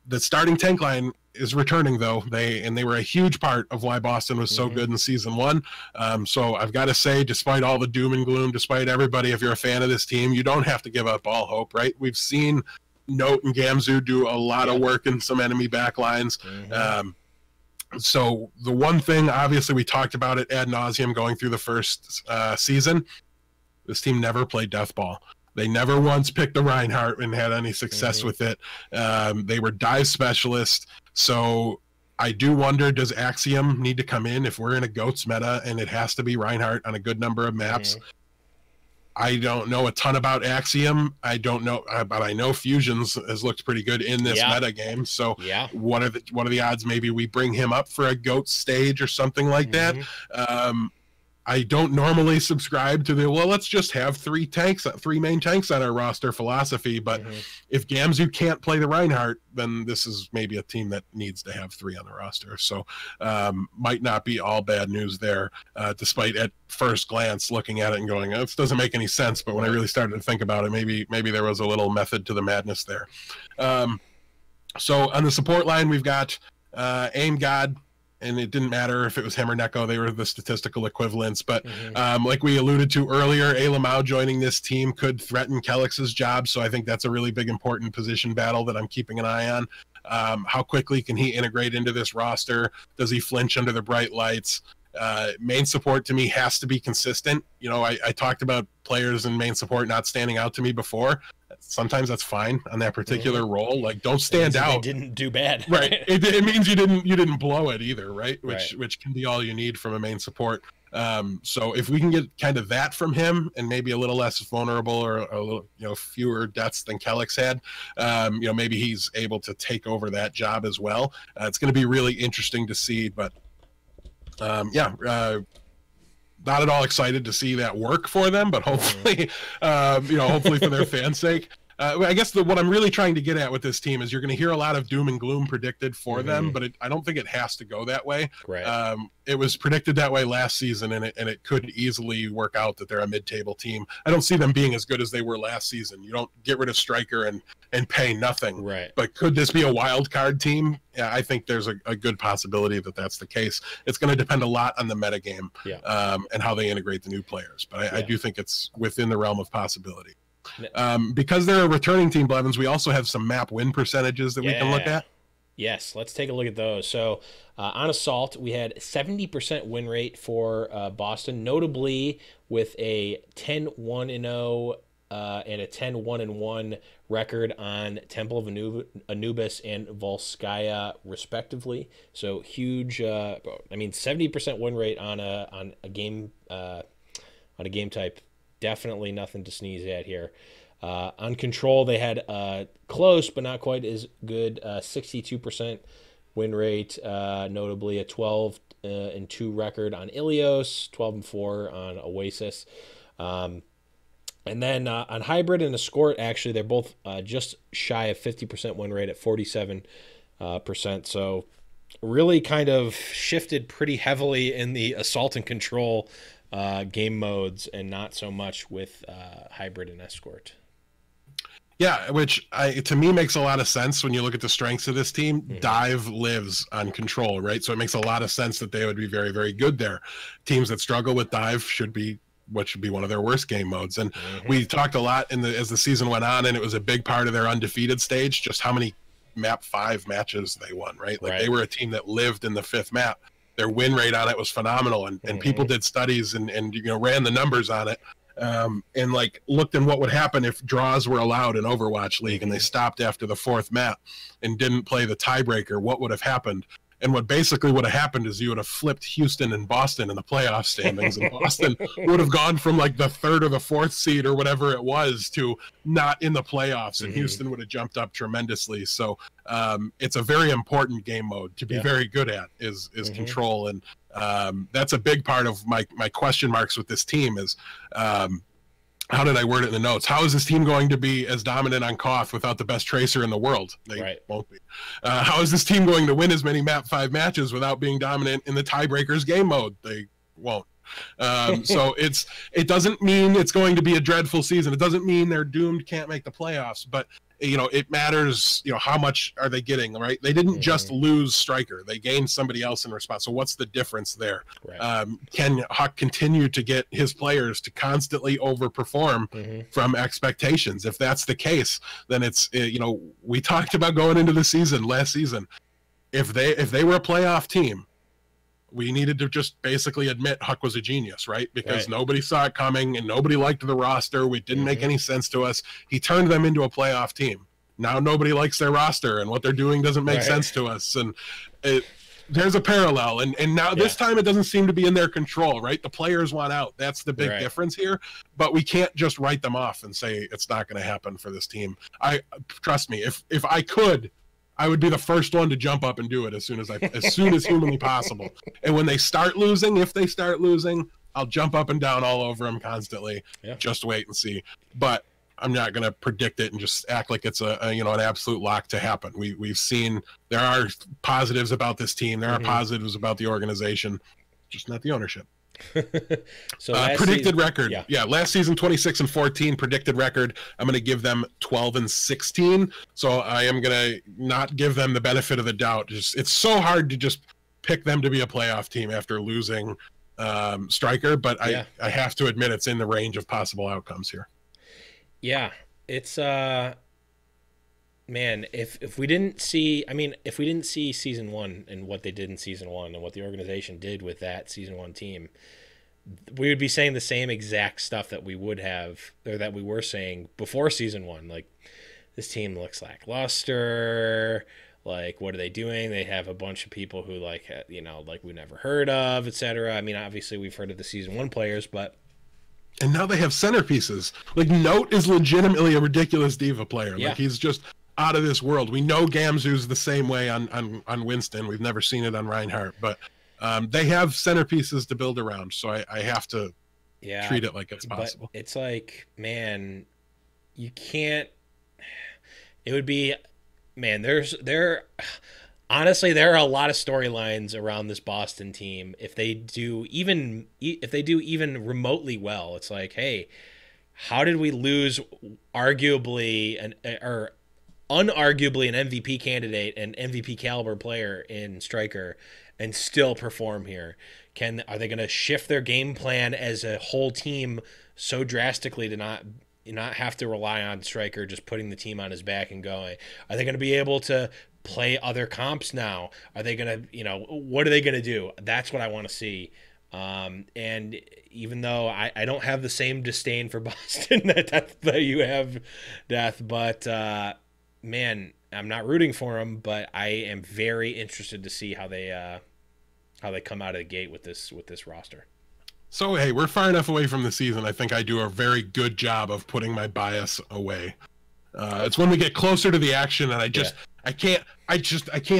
The starting tank line is returning, though. They were a huge part of why Boston was so good in season 1. So I've got to say, despite all the doom and gloom, despite everybody, if you're a fan of this team, you don't have to give up all hope, right? We've seen Note and Gamzu do a lot of work in some enemy backlines. So the one thing, obviously, we talked about it ad nauseum going through the first season, this team never played Deathball. They never once picked a Reinhardt and had any success with it. They were dive specialists. So I do wonder, does Axiom need to come in if we're in a GOATS meta and it has to be Reinhardt on a good number of maps? I don't know a ton about Axiom. I don't know, but I know Fusions has looked pretty good in this meta game. So what are the odds maybe we bring him up for a GOAT stage or something like that? I don't normally subscribe to the, well, let's just have three main tanks on our roster philosophy. But if Gamzu can't play the Reinhardt, then this is maybe a team that needs to have 3 on the roster. So might not be all bad news there, despite at first glance looking at it and going, oh, this doesn't make any sense. But when I really started to think about it, maybe there was a little method to the madness there. So on the support line, we've got Aim God. And it didn't matter if it was him or Neko, they were the statistical equivalents. But like we alluded to earlier, Alamau joining this team could threaten Kelix's job. So I think that's a really big, important position battle that I'm keeping an eye on. How quickly can he integrate into this roster? Does he flinch under the bright lights? Main support to me has to be consistent. You know, I talked about players in main support not standing out to me before. Sometimes that's fine on that particular role. Like, don't stand out. They didn't do bad, right? It means you didn't blow it either, right? Which can be all you need from a main support. So if we can get kind of that from him, and maybe a little less vulnerable or a little, fewer deaths than Kelix had, maybe he's able to take over that job as well. It's going to be really interesting to see, but not at all excited to see that work for them, but hopefully, hopefully for their fans' sake. I guess what I'm really trying to get at with this team is you're going to hear a lot of doom and gloom predicted for them, but I don't think it has to go that way. Right. It was predicted that way last season, and it could easily work out that they're a mid-table team. I don't see them being as good as they were last season. You don't get rid of Stryker and pay nothing. Right. But could this be a wild card team? Yeah, I think there's a good possibility that that's the case. It's going to depend a lot on the metagame and how they integrate the new players. But I do think it's within the realm of possibility. Because they're a returning team, Blevins, we also have some map win percentages that we can look at. Yes, let's take a look at those. So on Assault, we had 70% win rate for Boston, notably with a 10-1-0 and a 10-1-1 record on Temple of Anubis and Volskaya, respectively. So huge. 70% win rate on a game type. Definitely nothing to sneeze at here. On Control, they had close but not quite as good 62% win rate, notably a 12-2 record on Ilios, 12-4 on Oasis. And then on Hybrid and Escort, actually, they're both just shy of 50% win rate at 47%. So really kind of shifted pretty heavily in the Assault and Control game modes, and not so much with Hybrid and Escort. Yeah, which to me makes a lot of sense when you look at the strengths of this team. Dive lives on Control, right? So it makes a lot of sense that they would be very, very good there. Teams that struggle with Dive should be one of their worst game modes. And we talked a lot as the season went on, and it was a big part of their undefeated stage, just how many map 5 matches they won, right? Like they were a team that lived in the 5th map. Their win rate on it was phenomenal, and people did studies and ran the numbers on it, and like looked at what would happen if draws were allowed in Overwatch League and they stopped after the 4th map and didn't play the tiebreaker. What would have happened? And what basically would have happened is you would have flipped Houston and Boston in the playoff standings, and Boston would have gone from like the 3rd or the 4th seed or whatever it was to not in the playoffs, and Houston would have jumped up tremendously. So it's a very important game mode to be very good at is Control, and that's a big part of my question marks with this team is how did I word it in the notes? How is this team going to be as dominant on Koth without the best tracer in the world? They won't be. How is this team going to win as many map 5 matches without being dominant in the tiebreakers game mode? They won't. So it doesn't mean it's going to be a dreadful season. It doesn't mean they're doomed, can't make the playoffs, but it matters, how much are they getting, right? They didn't just lose Stryker. They gained somebody else in response. So what's the difference there? Right. Can Huck continue to get his players to constantly overperform from expectations? If that's the case, then it's, we talked about going into the last season. If they were a playoff team, we needed to just basically admit Huck was a genius, right? Because nobody saw it coming and nobody liked the roster. It didn't make any sense to us. He turned them into a playoff team. Now nobody likes their roster, and what they're doing doesn't make sense to us. And There's a parallel, and now this time it doesn't seem to be in their control, right? The players want out. That's the big difference here. But we can't just write them off and say it's not going to happen for this team. Trust me, if I could, I would be the first one to jump up and do it as soon as humanly possible. And when they start losing, if they start losing, I'll jump up and down all over them constantly. Yeah. Just wait and see. But I'm not going to predict it and just act like it's an absolute lock to happen. We've seen there are positives about this team. There are positives about the organization, just not the ownership. So predicted record. Yeah. Last season, 26-14 predicted record. I'm going to give them 12-16. So I am going to not give them the benefit of the doubt. It's so hard to just pick them to be a playoff team after losing Stryker, but I have to admit it's in the range of possible outcomes here. Yeah, it's man, if we didn't see season 1 and what they did in season 1 and what the organization did with that season 1 team, we would be saying the same exact stuff that we would have, or that we were saying before season 1. Like, this team looks lackluster. Like, what are they doing? They have a bunch of people who like we never heard of, etc. I mean, obviously we've heard of the season 1 players, but. And now they have centerpieces. Like, Note is legitimately a ridiculous diva player. Like, he's just out of this world. We know Gamzu's the same way on Winston. We've never seen it on Reinhardt. But they have centerpieces to build around. So I have to treat it like it's possible. But it's like, man, you can't... It would be... Man, honestly, there are a lot of storylines around this Boston team. If they do even remotely well, it's like, hey, how did we lose unarguably an MVP candidate and MVP caliber player in Stryker and still perform here? Are they going to shift their game plan as a whole team so drastically to not have to rely on Stryker just putting the team on his back and going? Are they going to be able to play other comps now? Are they going to, what are they going to do? That's what I want to see. And even though I don't have the same disdain for Boston that you have, Death, but man, I'm not rooting for them, but I am very interested to see how they come out of the gate with this roster. So, hey, we're far enough away from the season. I think I do a very good job of putting my bias away. It's when we get closer to the action and I can't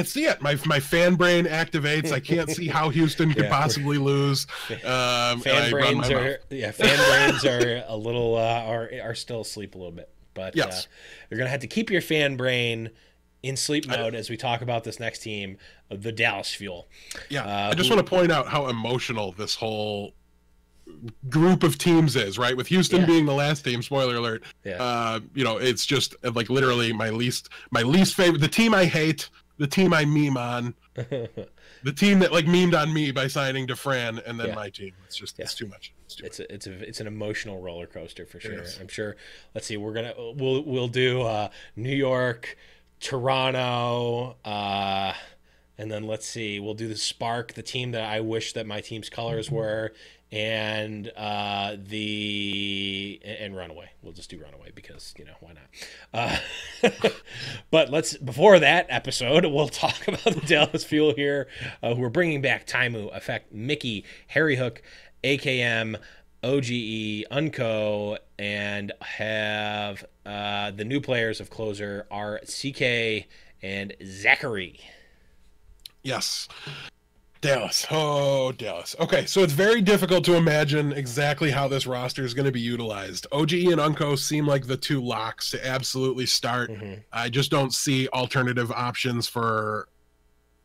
see it. My fan brain activates. I can't see how Houston could possibly lose. Fan brains are a little are still asleep a little bit. But you're gonna have to keep your fan brain in sleep mode as we talk about this next team, the Dallas Fuel. I just want to point out how emotional this whole group of teams is, right? With Houston being the last team, spoiler alert. It's just like literally my least favorite, the team I hate, the team I meme on, the team that like memed on me by signing DeFran, and then my team. It's just it's too much. It's an emotional roller coaster for sure. I'm sure. Let's see, we'll do New York, Toronto, and then let's see, we'll do the Spark, the team that I wish that my team's colors were, and Runaway. We'll just do Runaway because why not? But before that episode, we'll talk about the Dallas Fuel here, who are bringing back Taimu, Effect, Mickey, Harry Hook, AKM, OGE, Unco, and have the new players of Closer are CK and Zachary. Yes. Dallas. Oh, Dallas. Okay, so it's very difficult to imagine exactly how this roster is going to be utilized. OGE and Unco seem like the two locks to absolutely start. I just don't see alternative options for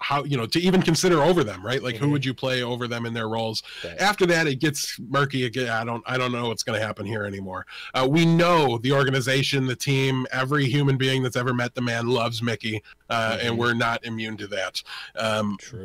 how, to even consider over them, right? Like, who would you play over them in their roles? Right. After that, it gets murky again. I don't know what's going to happen here anymore. We know the organization, the team, every human being that's ever met the man loves Mickey, and we're not immune to that.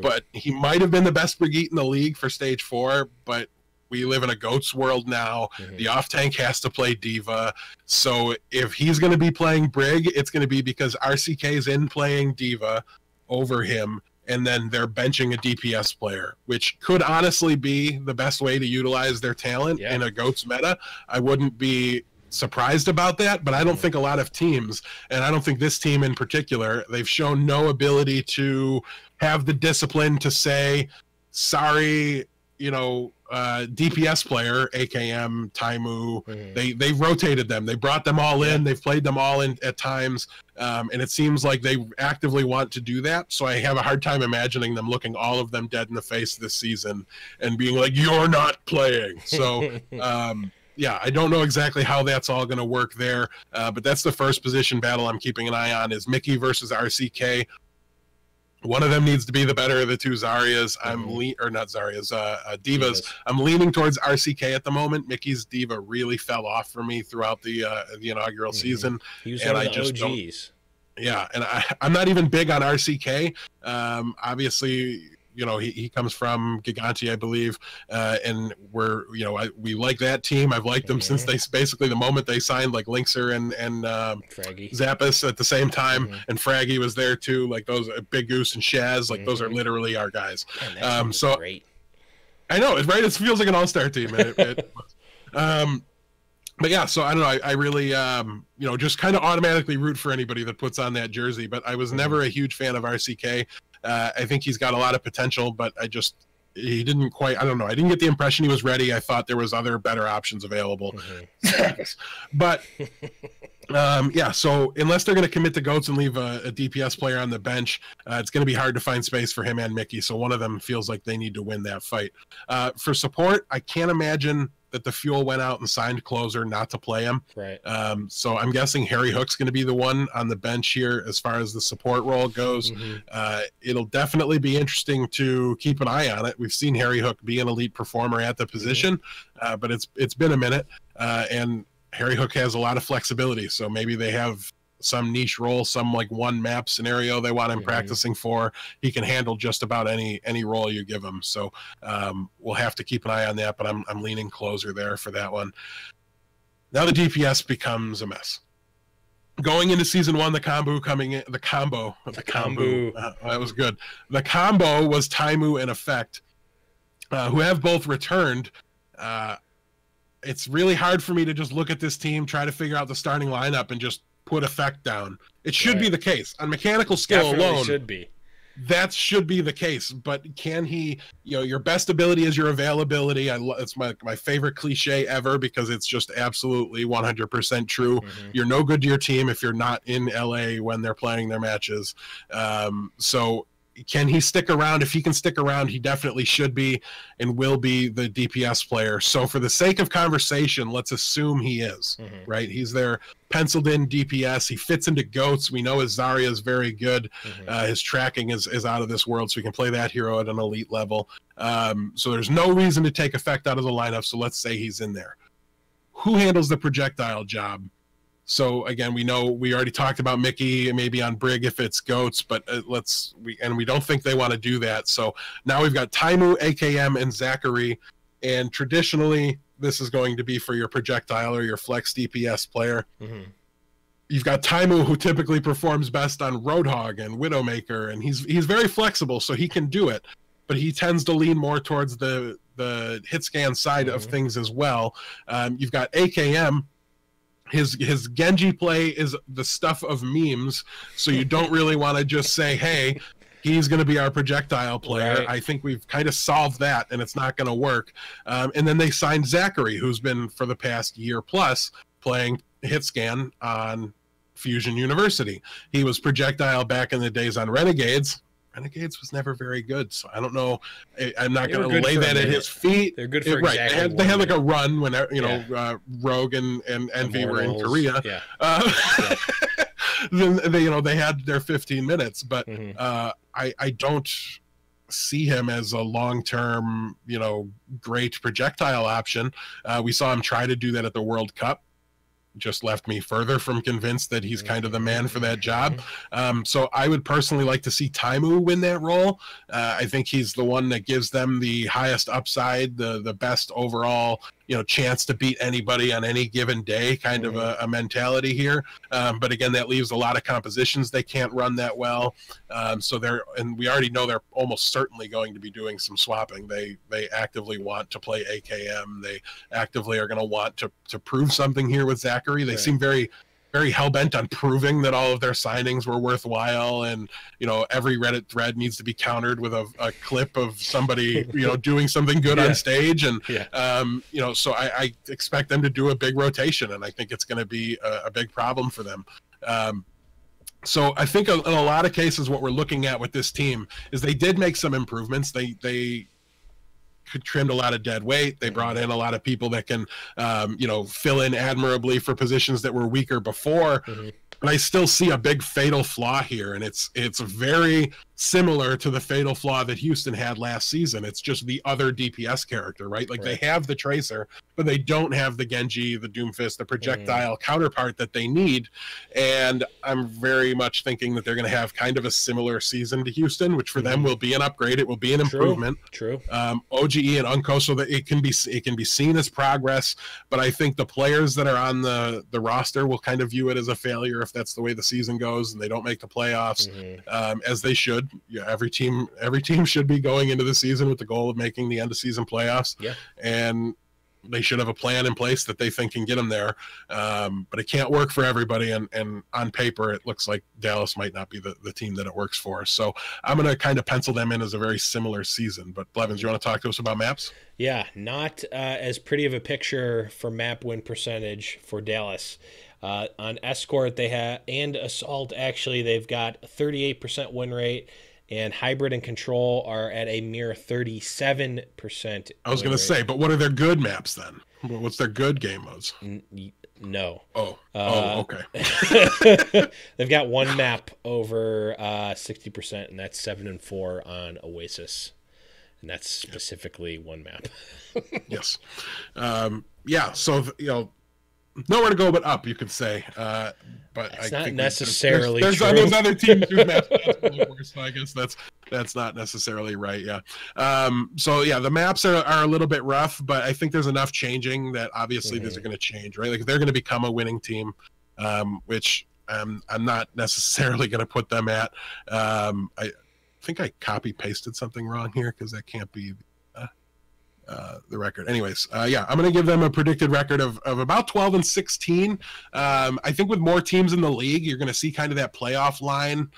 But he might have been the best Brigitte in the league for stage 4, but we live in a GOATS world now. The off tank has to play diva. So if he's going to be playing Brig, it's going to be because RCK's in playing diva over him, and then they're benching a DPS player, which could honestly be the best way to utilize their talent in a GOATS meta. I wouldn't be surprised about that, but I don't think a lot of teams, and I don't think this team in particular, they've shown no ability to have the discipline to say, sorry, DPS player, AKM, Taimu, they rotated them. They brought them all in. They've played them all in at times. And it seems like they actively want to do that. So I have a hard time imagining them looking all of them dead in the face this season and being like, you're not playing. So, I don't know exactly how that's all going to work there. But that's the first position battle I'm keeping an eye on is Mickey versus RCK. One of them needs to be the better of the two Zaryas. Divas. I'm leaning towards RCK at the moment. Mickey's Diva really fell off for me throughout the inaugural season. He was one of the OGs. Yeah, and I'm not even big on RCK. Obviously, he comes from Giganti, I believe, and we like that team. I've liked them since the moment they signed like Linkser and Zappos at the same time, and Fraggy was there too. Like those Big Goose and Shaz, like those are literally our guys. Man, so great. I know, right? It feels like an all-star team. But yeah, so I don't know. I really, just kind of automatically root for anybody that puts on that jersey. But I was never a huge fan of RCK. I think he's got a lot of potential, but he didn't quite. I don't know. I didn't get the impression he was ready. I thought there was other better options available. But so unless they're going to commit to Goats and leave a DPS player on the bench, it's going to be hard to find space for him and Mickey. So one of them feels like they need to win that fight. For support, I can't imagine that the Fuel went out and signed Closer not to play him. Right. So I'm guessing Harry Hook's going to be the one on the bench here as far as the support role goes. It'll definitely be interesting to keep an eye on it. We've seen Harry Hook be an elite performer at the position, but it's been a minute, and Harry Hook has a lot of flexibility. So maybe they have some niche role, some like one map scenario they want him practicing for. He can handle just about any role you give him. So we'll have to keep an eye on that, but I'm leaning Closer there for that one. Now the DPS becomes a mess. Going into season 1, the combo that was good. The combo was Taimu and Effect, who have both returned. It's really hard for me to just look at this team, try to figure out the starting lineup, and just put Effect down. It should be the case on mechanical skill alone. That should be the case. But can he? Your best ability is your availability. It's my favorite cliche ever because it's just absolutely 100% true. You're no good to your team if you're not in LA when they're playing their matches. So can he stick around? If he can stick around, he definitely should be and will be the DPS player. So for the sake of conversation, let's assume he is, right? He's their penciled in DPS. He fits into Goats. We know his Zarya is very good. His tracking is out of this world, so we can play that hero at an elite level. So there's no reason to take Effect out of the lineup, so let's say he's in there. Who handles the projectile job? So again, we already talked about Mickey, maybe on Brig if it's Goats, but we don't think they want to do that. So now we've got Taimu, AKM, and Zachary, and traditionally this is going to be for your projectile or your flex DPS player. You've got Taimu, who typically performs best on Roadhog and Widowmaker, and he's very flexible, so he can do it, but he tends to lean more towards the hit scan side of things as well. You've got AKM. His Genji play is the stuff of memes, so you don't really want to just say, hey, he's going to be our projectile player. Right. I think we've kind of solved that, and it's not going to work. And then they signed Zachary, who's been, for the past year plus, playing hit scan on Fusion University. He was projectile back in the days on Renegades. Renegades was never very good, so I don't know. I'm not going to lay that at his feet. They're good for exactly they had like a run when Rogue and Envy were in Korea. Then they had their 15 minutes, but I don't see him as a long-term great projectile option. We saw him try to do that at the World Cup. Just left me further from convinced that he's kind of the man for that job. So I would personally like to see Taimu win that role. I think he's the one that gives them the highest upside, the best overall, chance to beat anybody on any given day kind of a mentality here. But again, that leaves a lot of compositions they can't run that well. And we already know they're almost certainly going to be doing some swapping. They actively want to play AKM. They actively are going to want to prove something here with Zachary. They seem very hell-bent on proving that all of their signings were worthwhile, and every Reddit thread needs to be countered with a clip of somebody doing something good on stage, and so I expect them to do a big rotation, and I think it's going to be a big problem for them. So I think in a lot of cases what we're looking at with this team is they did make some improvements. They trimmed a lot of dead weight. They brought in a lot of people that can, fill in admirably for positions that were weaker before. But I still see a big fatal flaw here, and it's very similar to the fatal flaw that Houston had last season. It's just the other DPS character, right? Like they have the Tracer, but they don't have the Genji, the Doomfist, the projectile counterpart that they need. And I'm very much thinking that they're going to have kind of a similar season to Houston, which for them will be an upgrade. It will be an improvement. True. OGE and Unco, so that it can be seen as progress. But I think the players that are on the roster will kind of view it as a failure if that's the way the season goes and they don't make the playoffs, as they should. Yeah, every team should be going into the season with the goal of making the end of season playoffs. Yeah, and they should have a plan in place that they think can get them there. But it can't work for everybody, and on paper it looks like Dallas might not be the team that it works for. So I'm going to kind of pencil them in as a very similar season. But Blevins, you want to talk to us about maps? Yeah, not as pretty of a picture for map win percentage for Dallas. On Escort, they have, and Assault, actually, they've got a 38% win rate, and Hybrid and Control are at a mere 37%. I was going to say, but what are their good maps then? What's their good game modes? No. Okay. They've got one map over 60%, and that's 7-4 on Oasis. And that's specifically one map. Yes. So, nowhere to go but up, you could say. But it's I not think necessarily there's true. There's other teams whose maps look worse, so I guess that's not necessarily right. Yeah. The maps are a little bit rough, but I think there's enough changing that obviously these are going to change, right? Like they're going to become a winning team, which I'm not necessarily going to put them at. I think I copy pasted something wrong here because that can't be the record. Anyways, I'm going to give them a predicted record of about 12-16. I think with more teams in the league, you're going to see kind of that playoff line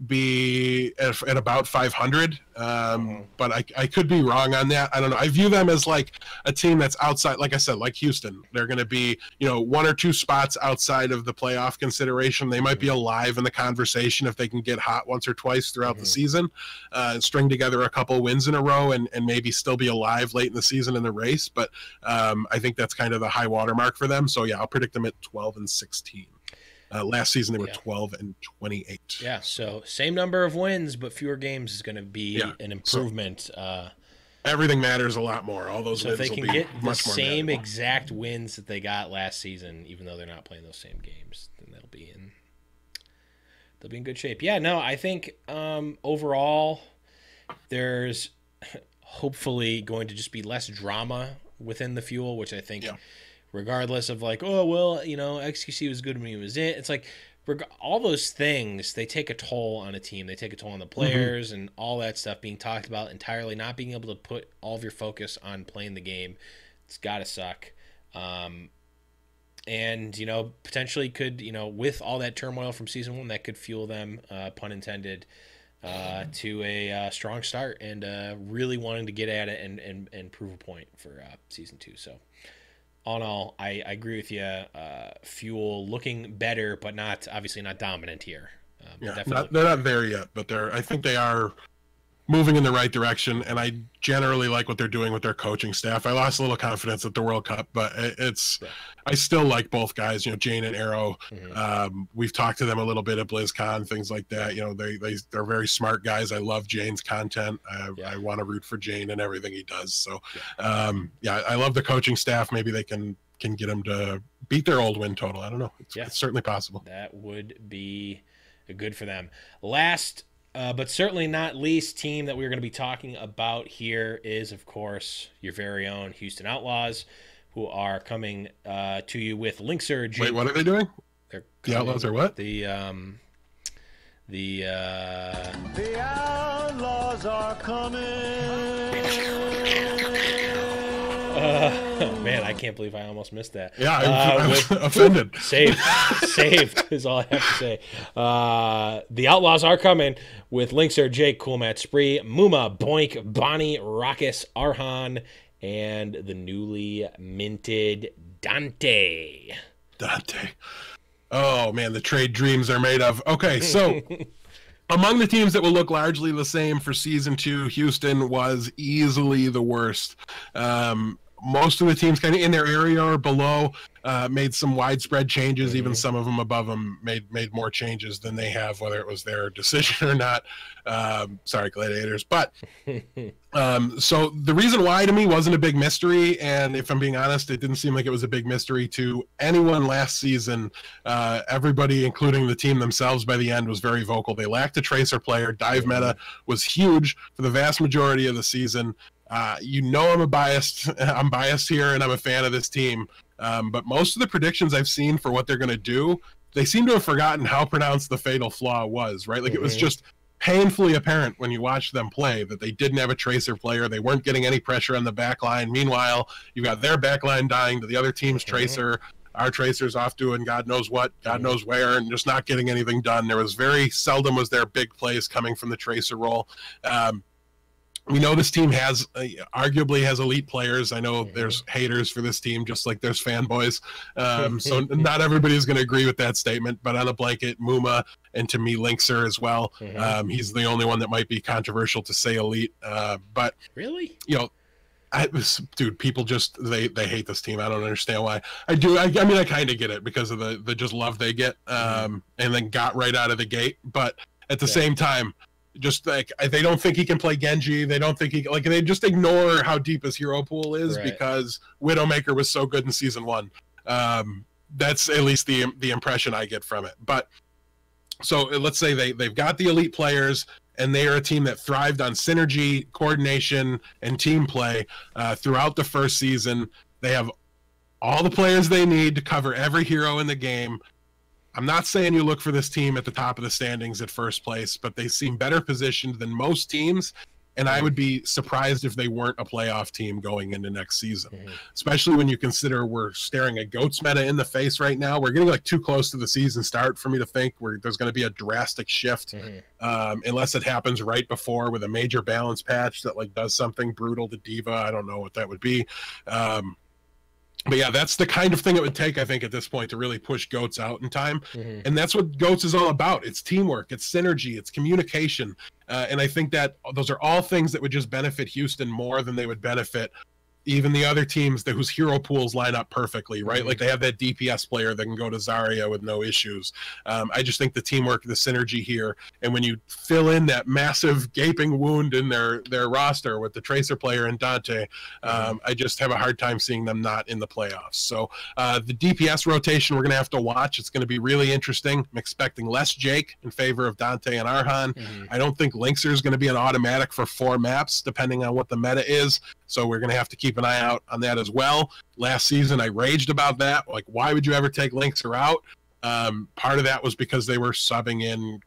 be at about 500. But I could be wrong on that. I don't know. I view them as like a team that's outside, like I said, like Houston. They're going to be, one or two spots outside of the playoff consideration. They might be alive in the conversation if they can get hot once or twice throughout the season, and string together a couple wins in a row and maybe still be alive late in the season in the race. But I think that's kind of the high water mark for them. So I'll predict them at 12-16. Last season, they were 12-28. Yeah, so same number of wins, but fewer games is going to be an improvement. So everything matters a lot more. All those wins if they can will be get the much more same manageable. exact wins that they got last season, even though they're not playing those same games, then they'll be in good shape. Yeah, no, I think overall there's hopefully going to just be less drama within the Fuel, which I think. Yeah. Regardless of like, XQC was good when he was in. It's like all those things, they take a toll on a team. They take a toll on the players and all that stuff being talked about entirely. Not being able to put all of your focus on playing the game, it's got to suck. And, potentially could, with all that turmoil from season 1, that could fuel them, pun intended, to a strong start and really wanting to get at it and prove a point for season 2. So. All in all, I agree with you. Fuel looking better, but obviously not dominant here. They're not there yet, but I think they are moving in the right direction, and I generally like what they're doing with their coaching staff. I lost a little confidence at the World Cup, but I still like both guys, Jane and Arrow. We've talked to them a little bit at BlizzCon, things like that. They're very smart guys. I love Jane's content. I want to root for Jane and everything he does. So, I love the coaching staff. Maybe they can get them to beat their old win total. I don't know. It's certainly possible. That would be good for them. Last but certainly not least team that we're going to be talking about here is, of course, your very own Houston Outlaws. who are coming to you with Linkser. Jake. Wait, what are they doing? They're The Outlaws are what? The The outlaws are coming. Man, I can't believe I almost missed that. Yeah, I'm offended. Saved is all I have to say. The Outlaws are coming with Linkser, Jake, Coolmat, Spree, Muma, Boink, Bonnie, Raucus, Arhan, and the newly minted Dante. Dante. Oh, man, the trade dreams are made of. Okay, so among the teams that will look largely the same for Season 2, Houston was easily the worst. Most of the teams kind of in their area or below made some widespread changes. Even some of them above them made more changes than they have, whether it was their decision or not. Sorry, Gladiators. But so the reason why to me wasn't a big mystery, and if I'm being honest, it didn't seem like it was a big mystery to anyone last season. Everybody, including the team themselves, by the end was very vocal. They lacked a tracer player. Dive meta was huge for the vast majority of the season. I'm biased here, and I'm a fan of this team. But most of the predictions I've seen for what they're going to do, they seem to have forgotten how pronounced the fatal flaw was, right? Like it was just painfully apparent when you watched them play that they didn't have a tracer player. They weren't getting any pressure on the back line. Meanwhile, you got their back line dying to the other team's tracer. Our tracer's off doing God knows what, God knows where, and just not getting anything done. There was very seldom was there big plays coming from the tracer role. We know this team has arguably has elite players. I know there's haters for this team, just like there's fanboys. So not everybody's going to agree with that statement, but on a blanket, Muma, and to me, Linkser as well. He's the only one that might be controversial to say elite. But really, dude, people just they hate this team. I don't understand why. I do. I mean, I kind of get it because of the just love they get, and then got right out of the gate. But at the same time, just like they don't think he can play Genji. They don't think they just ignore how deep his hero pool is because Widowmaker was so good in Season 1. That's at least the impression I get from it. But so let's say they've got the elite players, and they are a team that thrived on synergy, coordination, and team play throughout the first season. They have all the players they need to cover every hero in the game. I'm not saying you look for this team at the top of the standings at first place, but they seem better positioned than most teams, and I would be surprised if they weren't a playoff team going into next season, especially when you consider we're staring a GOATS meta in the face right now. We're getting too close to the season start for me to think there's going to be a drastic shift, unless it happens right before with a major balance patch that does something brutal to Diva. I don't know what that would be. But yeah, that's the kind of thing it would take, I think, at this point to really push GOATS out in time. And that's what GOATS is all about. It's teamwork, it's synergy, it's communication. And I think that those are all things that would just benefit Houston more than they would benefit even the other teams whose hero pools line up perfectly, right? Like they have that DPS player that can go to Zarya with no issues. I just think the teamwork, the synergy here, and when you fill in that massive gaping wound in their roster with the Tracer player and Dante, I just have a hard time seeing them not in the playoffs. So the DPS rotation we're going to have to watch. It's going to be really interesting. I'm expecting less Jake in favor of Dante and Arhan. I don't think Linkser is going to be an automatic for 4 maps, depending on what the meta is. So we're going to have to keep an eye out on that as well. Last season, I raged about that. Like, why would you ever take Linkser out? Part of that was because they were subbing in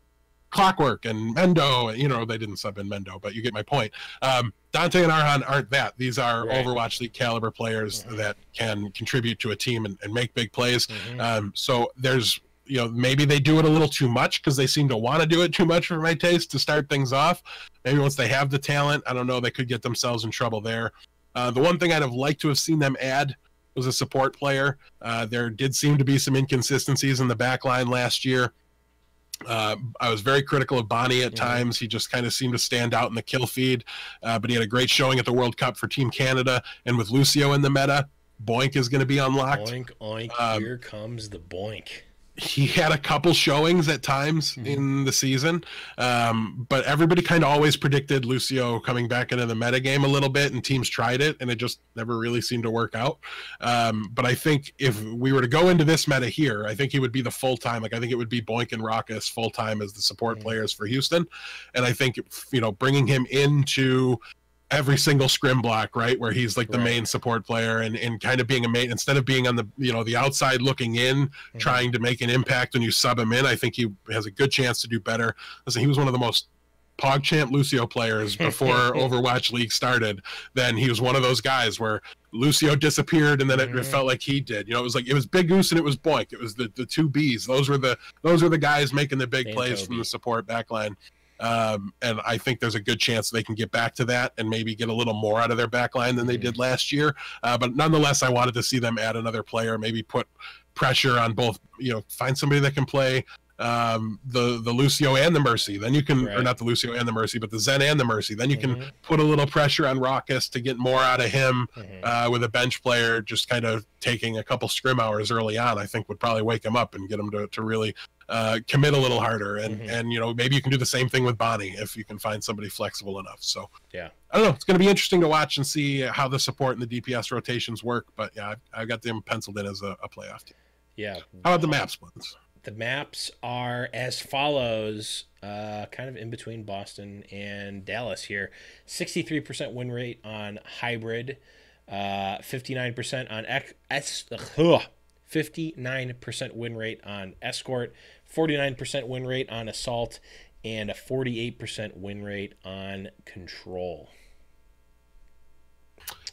Clockwork and Mendo. They didn't sub in Mendo, but you get my point. Dante and Arhan aren't that. These are Overwatch League caliber players that can contribute to a team and make big plays. So there's, maybe they do it a little too much because they seem to want to do it too much for my taste to start things off. Maybe once they have the talent, I don't know, they could get themselves in trouble there. The one thing I'd have liked to have seen them add was a support player. There did seem to be some inconsistencies in the back line last year. I was very critical of Bonnie at times. He just kind of seemed to stand out in the kill feed, but he had a great showing at the World Cup for Team Canada. And with Lucio in the meta, Boink is going to be unlocked. Oink, oink, here comes the Boink. He had a couple showings at times in the season, but everybody kind of always predicted Lucio coming back into the metagame a little bit, and teams tried it, and it just never really seemed to work out. But I think if we were to go into this meta here, I think he would be the full-time. I think it would be Boink and Raucus full-time as the support players for Houston. And I think, bringing him into every single scrim block, right, where he's like the Right. main support player, and kind of being a mate instead of being on the, you know, the outside looking in, trying to make an impact when you sub him in. I think he has a good chance to do better. Listen, he was one of the most PogChamp Lucio players before Overwatch League started. Then he was one of those guys where Lucio disappeared, and then it felt like he did. You know, it was Big Goose and it was Boink. It was the two Bs. Those were the guys making the big plays from the support backline. And I think there's a good chance they can get back to that and maybe get a little more out of their backline than they did last year. But nonetheless, I wanted to see them add another player, maybe put pressure on both, you know, find somebody that can play the Lucio and the Mercy. Then you can, or not the Lucio and the Mercy, but the Zen and the Mercy. Then you can put a little pressure on Raucus to get more out of him with a bench player just kind of taking a couple scrim hours early on. I think would probably wake him up and get him to really commit a little harder. And you know, maybe you can do the same thing with Bonnie if you can find somebody flexible enough. So yeah, I don't know. It's going to be interesting to watch and see how the support and the DPS rotations work. But yeah, I've got them penciled in as a playoff team. Yeah. How about the map splits? The maps are as follows, kind of in between Boston and Dallas here. 63% win rate on hybrid, 59% on 59% win rate on escort, 49% win rate on assault, and a 48% win rate on control.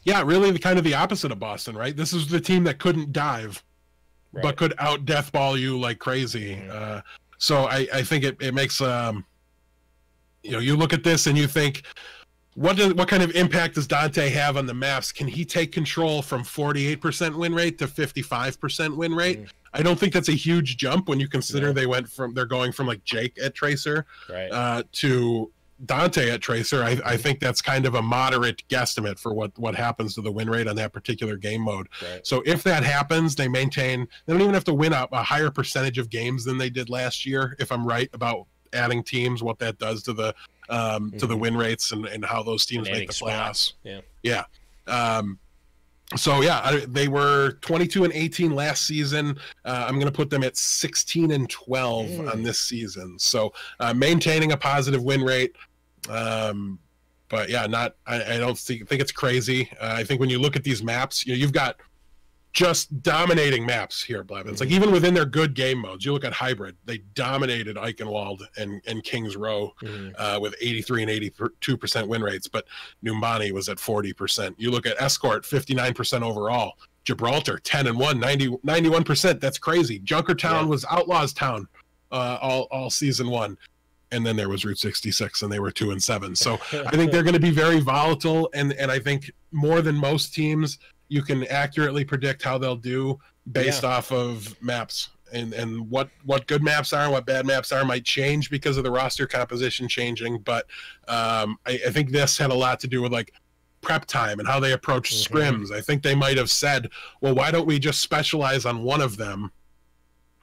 Yeah, really kind of the opposite of Boston, right? This is the team that couldn't dive, but could out deathball you like crazy. So I think it makes you know, you look at this and you think, what kind of impact does Dante have on the maps? Can he take control from 48% win rate to 55% win rate? I don't think that's a huge jump when you consider they're going from like Jake at Tracer to Dante at Tracer. I think that's kind of a moderate guesstimate for what happens to the win rate on that particular game mode. So if that happens, they don't even have to win a higher percentage of games than they did last year, if I'm right about adding teams, what that does to the win rates and how those teams make the playoffs. So yeah, they were 22-18 last season. I'm going to put them at 16-12 on this season. So maintaining a positive win rate. But yeah, I don't think it's crazy. I think when you look at these maps, you've got just dominating maps here, Blevins. Like even within their good game modes, you look at hybrid, they dominated Eichenwald and Kings Row with 83 and 82% win rates, but Numbani was at 40%. You look at escort, 59% overall. Gibraltar, 10-1, 91%. That's crazy. Junkertown was Outlaws Town all season one. And then there was Route 66, and they were 2-7. So I think they're going to be very volatile, and I think more than most teams, you can accurately predict how they'll do based off of maps, and what good maps are and what bad maps are might change because of the roster composition changing. But I think this had a lot to do with like prep time and how they approach scrims. I think they might have said, well, why don't we just specialize on one of them?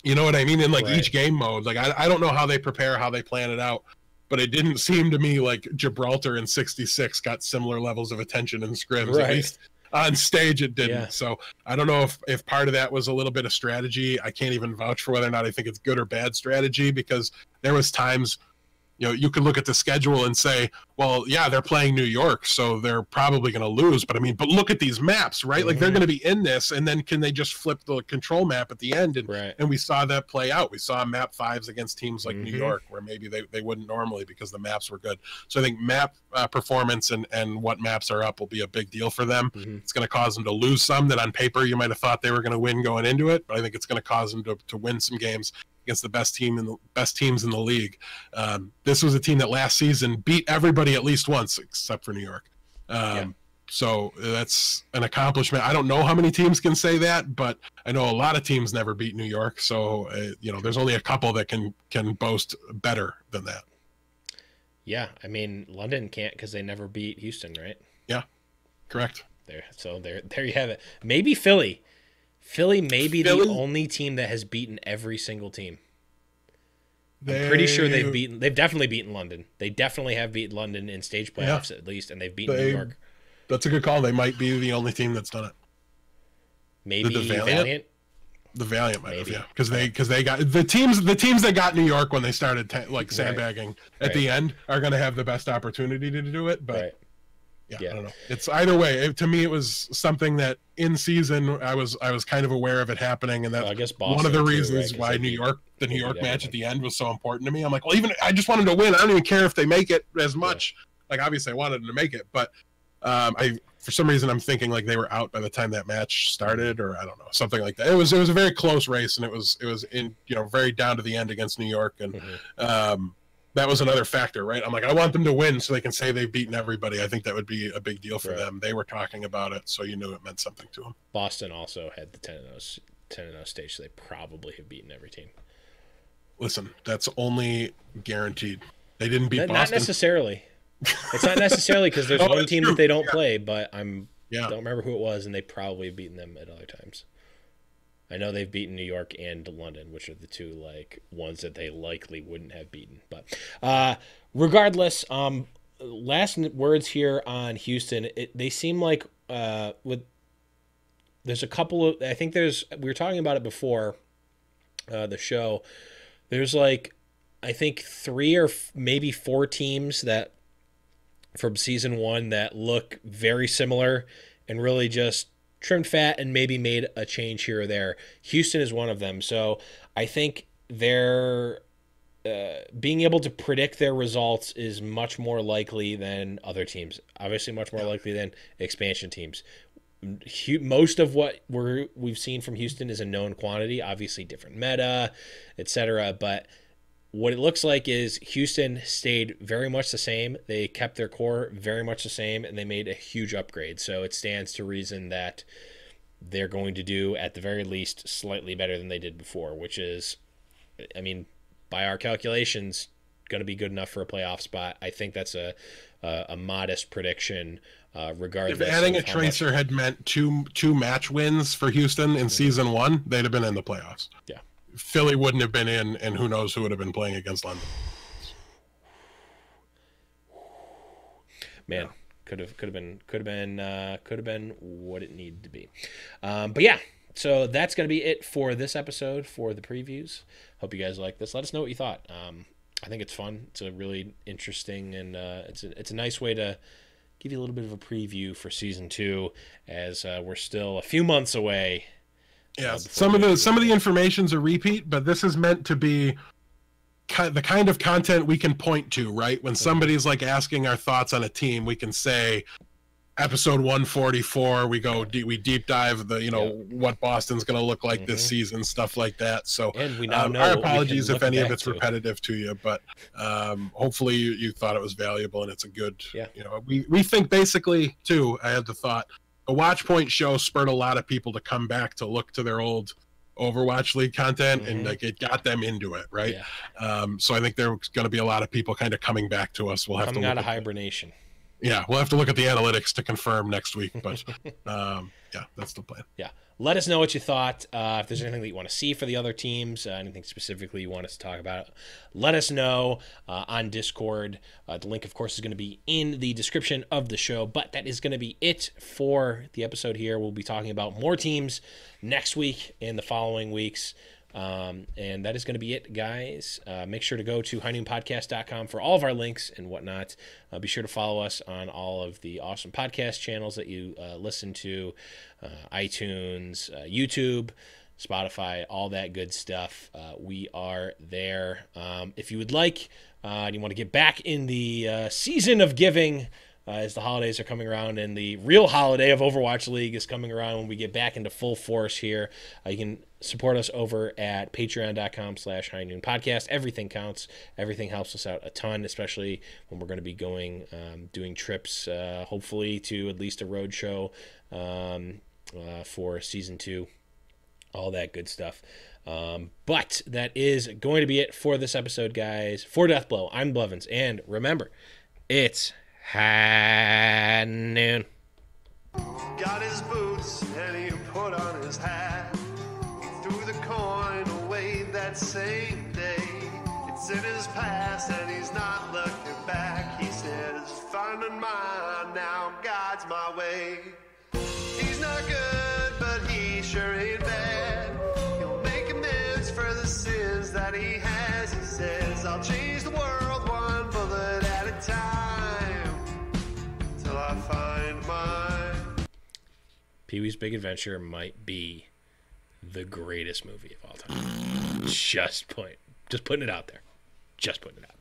You know what I mean? In like each game mode, like I don't know how they prepare, how they plan it out, but it didn't seem to me like Gibraltar and 66 got similar levels of attention in scrims. At least on stage it didn't. So I don't know if part of that was a little bit of strategy. I can't even vouch for whether or not I think it's good or bad strategy, because there was times, you know, you could look at the schedule and say, well, yeah, they're playing New York, so they're probably going to lose. But I mean, but look at these maps, right? Like they're going to be in this, and then can they just flip the control map at the end? And we saw that play out. We saw map 5s against teams like New York, where maybe they wouldn't normally because the maps were good. So I think map performance and what maps are up will be a big deal for them. It's going to cause them to lose some that on paper you might have thought they were going to win going into it, but I think it's going to cause them to win some games against the best teams in the league. This was a team that last season beat everybody at least once, except for New York. So that's an accomplishment. I don't know how many teams can say that, but I know a lot of teams never beat New York. So you know, there's only a couple that can boast better than that. Yeah, I mean, London can't because they never beat Houston, right? Yeah, correct. There you have it. Maybe Philly. Philly may be the only team that has beaten every single team. I'm pretty sure they've definitely beaten London. They definitely have beaten London in stage playoffs at least, and they've beaten New York. That's a good call. They might be the only team that's done it. Maybe the Valiant. The Valiant might have, yeah, because they got the teams that got New York when they started sandbagging at the end are going to have the best opportunity to do it. But I don't know. It's either way. To me, it was something that in season I was kind of aware of it happening, and that's I guess Boston one of the too, reasons right? why The New York match everything. at the end was so important to me. I'm like, well, even I just wanted to win. I don't even care if they make it as much. Like, obviously, I wanted them to make it, but for some reason I'm thinking like they were out by the time that match started, or I don't know, something like that. It was a very close race, and it was in very down to the end against New York, and that was another factor, right? I'm like, I want them to win so they can say they've beaten everybody. I think that would be a big deal for them. They were talking about it, so you knew it meant something to them. Boston also had the 10-0 stage, so they probably have beaten every team. Listen, that's only guaranteed. They didn't beat Boston. Not necessarily. It's not necessarily because there's one team that they don't play, but don't remember who it was, and they probably have beaten them at other times. I know they've beaten New York and London, which are the two ones that they likely wouldn't have beaten. But regardless, last words here on Houston. They seem like there's a couple of, I think we were talking about it before the show. There's I think 3 or maybe 4 teams that from season 1 that look very similar and really just trimmed fat and maybe made a change here or there. Houston is one of them. So I think they're being able to predict their results is much more likely than other teams. Obviously much more likely than expansion teams. Most of what we've seen from Houston is a known quantity, obviously different meta, etc. But what it looks like is Houston stayed very much the same. They kept their core very much the same, and they made a huge upgrade. So it stands to reason that they're going to do, at the very least, slightly better than they did before, which is, I mean, by our calculations, going to be good enough for a playoff spot. I think that's a modest prediction, regardless. If adding a tracer had meant two match wins for Houston in season 1, they'd have been in the playoffs. Yeah. Philly wouldn't have been in, and who knows who would have been playing against London. Man, could have been what it needed to be. But yeah, so that's gonna be it for this episode for the previews. Hope you guys like this. Let us know what you thought. I think it's fun. It's a really interesting, and it's a nice way to give you a little bit of a preview for season 2, as we're still a few months away. Yeah, some of the information's a repeat, but this is meant to be the kind of content we can point to, right? When somebody's asking our thoughts on a team, we can say episode 144, we deep dive what Boston's going to look like this season, stuff like that. So and we now know our apologies if any of it's to. repetitive to you, but hopefully you thought it was valuable, and it's a good, we think basically too, I had the thought, the Watch Point show spurred a lot of people to come back to look to their old Overwatch League content, and it got them into it, right? Yeah. So I think there's going to be a lot of people kind of coming back to us. We'll have coming to out of hibernation. Yeah, we'll have to look at the analytics to confirm next week, but yeah, that's the plan. Yeah. Let us know what you thought. If there's anything that you want to see for the other teams, anything specifically you want us to talk about, let us know on Discord. The link, of course, is going to be in the description of the show, but that is going to be it for the episode here. We'll be talking about more teams next week and the following weeks. And that is going to be it, guys. Make sure to go to highnoonpodcast.com for all of our links and whatnot. Be sure to follow us on all of the awesome podcast channels that you listen to, iTunes, YouTube, Spotify, all that good stuff. We are there. If you would like, and you want to get back in the season of giving, as the holidays are coming around and the real holiday of Overwatch League is coming around when we get back into full force here, you can support us over at patreon.com/highnoonpodcast. Everything counts. Everything helps us out a ton, especially when we're going to be doing trips, hopefully to at least a road show for season 2, all that good stuff. But that is going to be it for this episode, guys. For Deathblow, I'm Blevins, and remember, it's high noon. Got his boots and he put on his hat. Threw the coin away that same day. It's in his past and he's not looking back. He says, finding mine now, God's my way. He's not good, but he sure ain't bad. He'll make amends for the sins that he has. He says, I'll change the world one bullet at a time. Till I find Pee-wee's Big Adventure might be the greatest movie of all time. Just putting it out there. Just putting it out there.